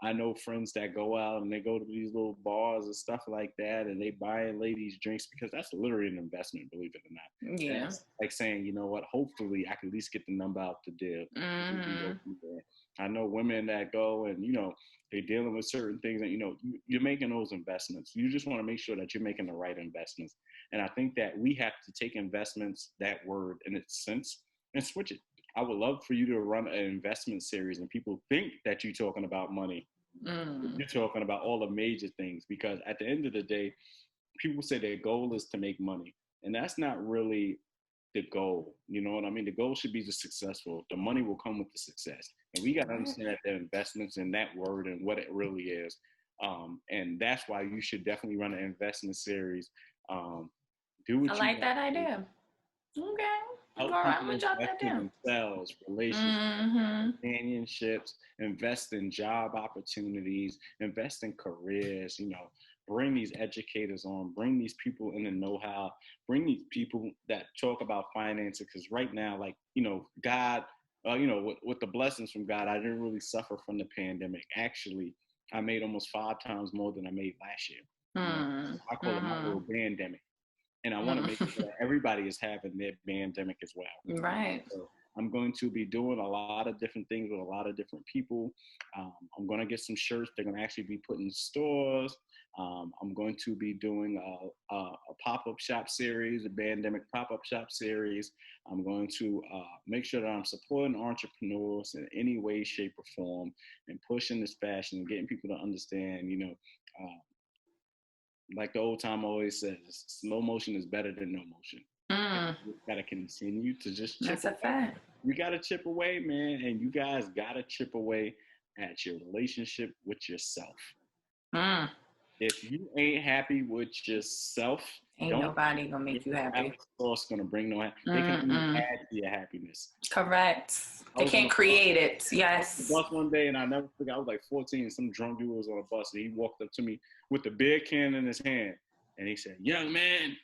I know friends that go out and they go to these little bars and stuff like that, and they buy ladies drinks because that's literally an investment, believe it or not. Yeah. It's like saying, you know what, hopefully I can at least get the number out the deal. I know women that go and, you know, they're dealing with certain things and, you know, you're making those investments. You just want to make sure that you're making the right investments. And I think that we have to take investments, that word in its sense, and switch it. I would love for you to run an investment series and people think that you're talking about money. You're talking about all the major things, because at the end of the day, people say their goal is to make money. And that's not really the goal. You know what I mean? The goal should be the successful. The money will come with the success. And we got to understand that the investments in that word and what it really is. And that's why you should definitely run an investment series. Do what I like that idea. Okay. All right, I'm gonna jot that down. Themselves, relationships, companionships, invest in job opportunities, invest in careers, you know, bring these educators on, bring these people in the know-how, bring these people that talk about finances. Because right now, like, you know, God, you know, with the blessings from God, I didn't really suffer from the pandemic. Actually, I made almost 5 times more than I made last year. I call it my little pandemic. And I want to make sure that everybody is having their pandemic as well. Right. So I'm going to be doing a lot of different things with a lot of different people. I'm going to get some shirts they're going to actually be put in stores. I'm going to be doing a pop-up shop series, a pandemic pop-up shop series. I'm going to make sure that I'm supporting entrepreneurs in any way, shape, or form, and pushing this fashion and getting people to understand, you know, like the old time always says, slow motion is better than no motion. You gotta continue to just chip. That's a fact. You gotta chip away, man, and you guys gotta chip away at your relationship with yourself. If you ain't happy with yourself, ain't nobody gonna make you happy. Sauce gonna bring no happiness. They can only add to your happiness. Correct. They can't create it. Yes. I was on the bus one day and I never forgot. I was like 14 and some drunk dude was on a bus and he walked up to me with the beer can in his hand and he said, "Young man,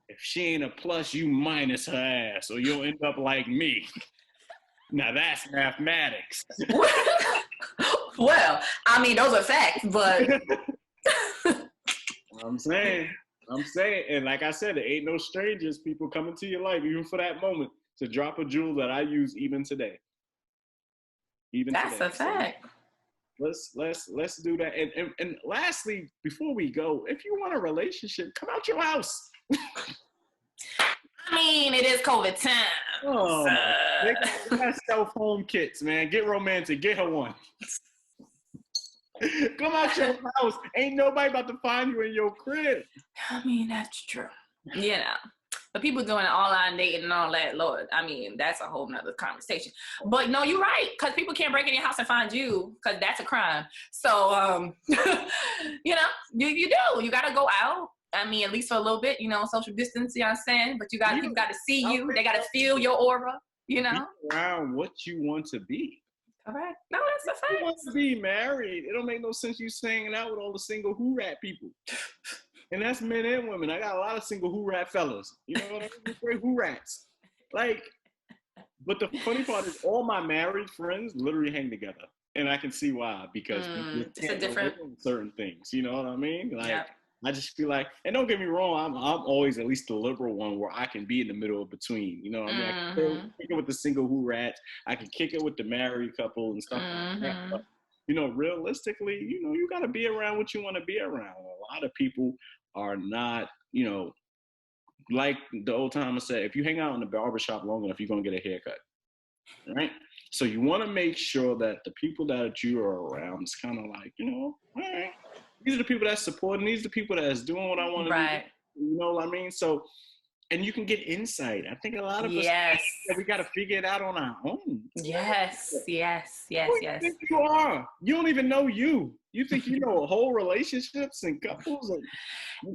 if she ain't a plus, you minus her ass or you'll end up like me." Now that's mathematics. Well, I mean, those are facts, but I'm saying, and like I said, there ain't no strangers, people come into your life, even for that moment, to drop a jewel that I use even today. That's a fact. Let's do that. And lastly, before we go, if you want a relationship, come out your house. I mean, it is COVID time. Oh, they got self-home kits, man. Get romantic. Get her one. Come out your house. Ain't nobody about to find you in your crib. I mean, that's true. You know, but people doing online dating and all that, Lord, I mean, that's a whole nother conversation. But no, you're right, because people can't break in your house and find you, because that's a crime. So, you know, you do. You got to go out. I mean, at least for a little bit, you know, social distance, you know what I'm saying? But people got to see you. They got to feel your aura, you know? Be around what you want to be. Correct. No, that's a fact. You want to be married. It don't make no sense you hanging out with all the single who-rat people. And that's men and women. I got a lot of single who-rat fellas. You know what I mean? Great who-rats. Like, but the funny part is all my married friends literally hang together. And I can see why, because it's a different certain things. You know what I mean? Like, I just feel like, and don't get me wrong, I'm always at least the liberal one where I can be in the middle of between. You know, I mean, I can kick it with the single who rats. I can kick it with the married couple and stuff like that. But, you know, realistically, you know, you got to be around what you want to be around. A lot of people are not, you know, like the old timer said, if you hang out in the barbershop long enough, you're going to get a haircut, right? So you want to make sure that the people that you are around is kind of like, you know, all right, these are the people that's supporting, these are the people that's doing what I want to do. You know what I mean? So, and you can get insight. I think a lot of us, we got to figure it out on our own. Yes. Who you think you are? You don't even know you. You think you know whole relationships and couples?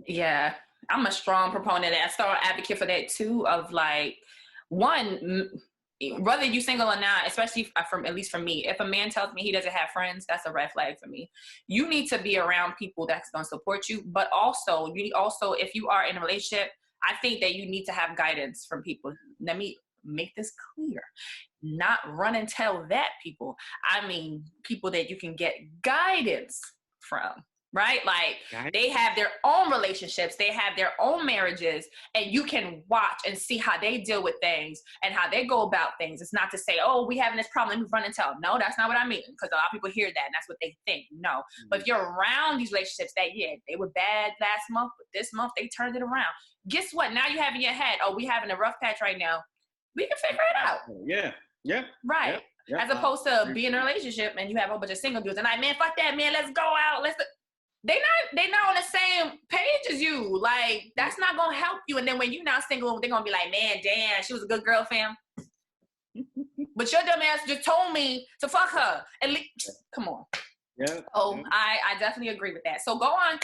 Yeah. I'm a strong proponent and a strong advocate for that too, of like, one, whether you single or not, especially at least for me, if a man tells me he doesn't have friends, that's a red flag for me. You need to be around people that's going to support you, but also, if you are in a relationship, I think that you need to have guidance from people. Let me make this clear. Not run and tell that people. I mean, people that you can get guidance from. Right? Like, they have their own relationships, they have their own marriages, and you can watch and see how they deal with things and how they go about things. It's not to say, oh, we having this problem, let me run and tell. No, that's not what I mean, because a lot of people hear that and that's what they think. No. But if you're around these relationships that, they were bad last month, but this month they turned it around. Guess what? Now you have in your head, oh, we having a rough patch right now. We can figure it out. Yeah. Right. Yeah. As opposed to being in a relationship and you have a whole bunch of single dudes and like, man, fuck that, man, let's go out. They not on the same page as you. Like, that's not gonna help you. And then when you're not single, they're gonna be like, man, damn, she was a good girl, fam. But your dumb ass just told me to fuck her. At least, come on. Yeah. Oh, yeah. I definitely agree with that. So go on,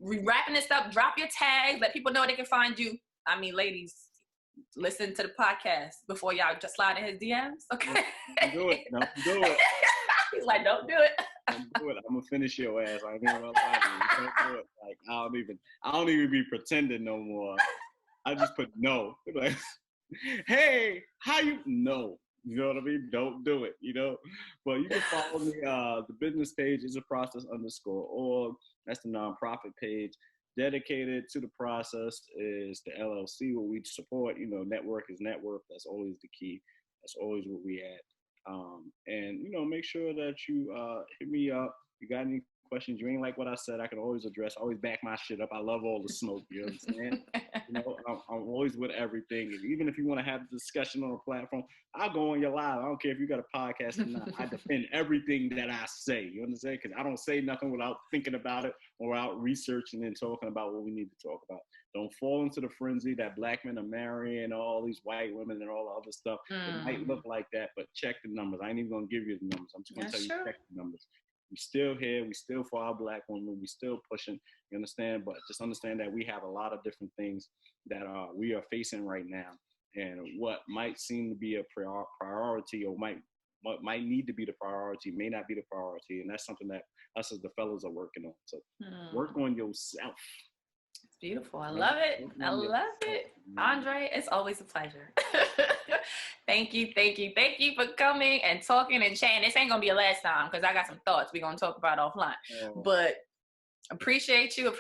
wrapping this up, drop your tags, let people know they can find you. I mean, ladies, listen to the podcast before y'all just slide in his DMs, okay? Do it. No, do it. He's like, don't do it. Don't do it. I'm gonna finish your ass. I ain't gonna lie to you. Don't do it. Like, I don't even be pretending no more. I just put no. Like, hey, how you know? You know what I mean? Don't do it, you know? But you can follow me. The business page is a process_org. That's the nonprofit page. Dedicated to the process is the LLC, where we support, you know, network is network. That's always the key. That's always what we at. And, you know, make sure that you hit me up. You got any questions, you ain't like what I said, I can always address, always back my shit up. I love all the smoke, you understand? You know, I'm always with everything. And even if you want to have a discussion on a platform, I'll go on your live. I don't care if you got a podcast or not. I defend everything that I say, you understand? Because I don't say nothing without thinking about it or without researching and talking about what we need to talk about. Don't fall into the frenzy that black men are marrying all these white women and all the other stuff. It might look like that, but check the numbers. I ain't even going to give you the numbers. I'm just going to tell you, check the numbers. We still here. We still for our black women. We still pushing. You understand? But just understand that we have a lot of different things that we are facing right now. And what might seem to be a priority or what might need to be the priority may not be the priority. And that's something that us as the fellas are working on. So work on yourself. It's beautiful. I love it. I love it. Andre, it's always a pleasure. Thank you for coming and talking and chatting. This ain't gonna be a last time because I got some thoughts we're gonna talk about offline. But appreciate you.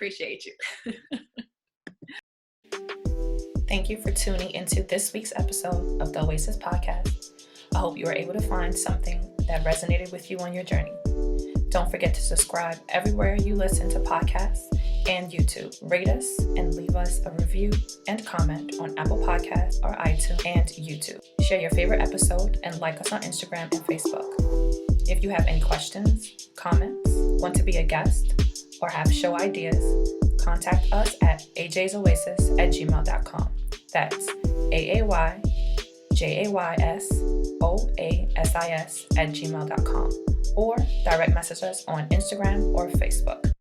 Thank you for tuning into this week's episode of the Oasis podcast. I hope you were able to find something that resonated with you on your journey. Don't forget to subscribe everywhere you listen to podcasts and YouTube. Rate us and leave us a review and comment on Apple Podcasts or iTunes and YouTube. Share your favorite episode and like us on Instagram and Facebook. If you have any questions, comments, want to be a guest, or have show ideas, contact us at ajaysoasis@gmail.com. That's AAYJAYSOASIS@gmail.com, or direct message us on Instagram or Facebook.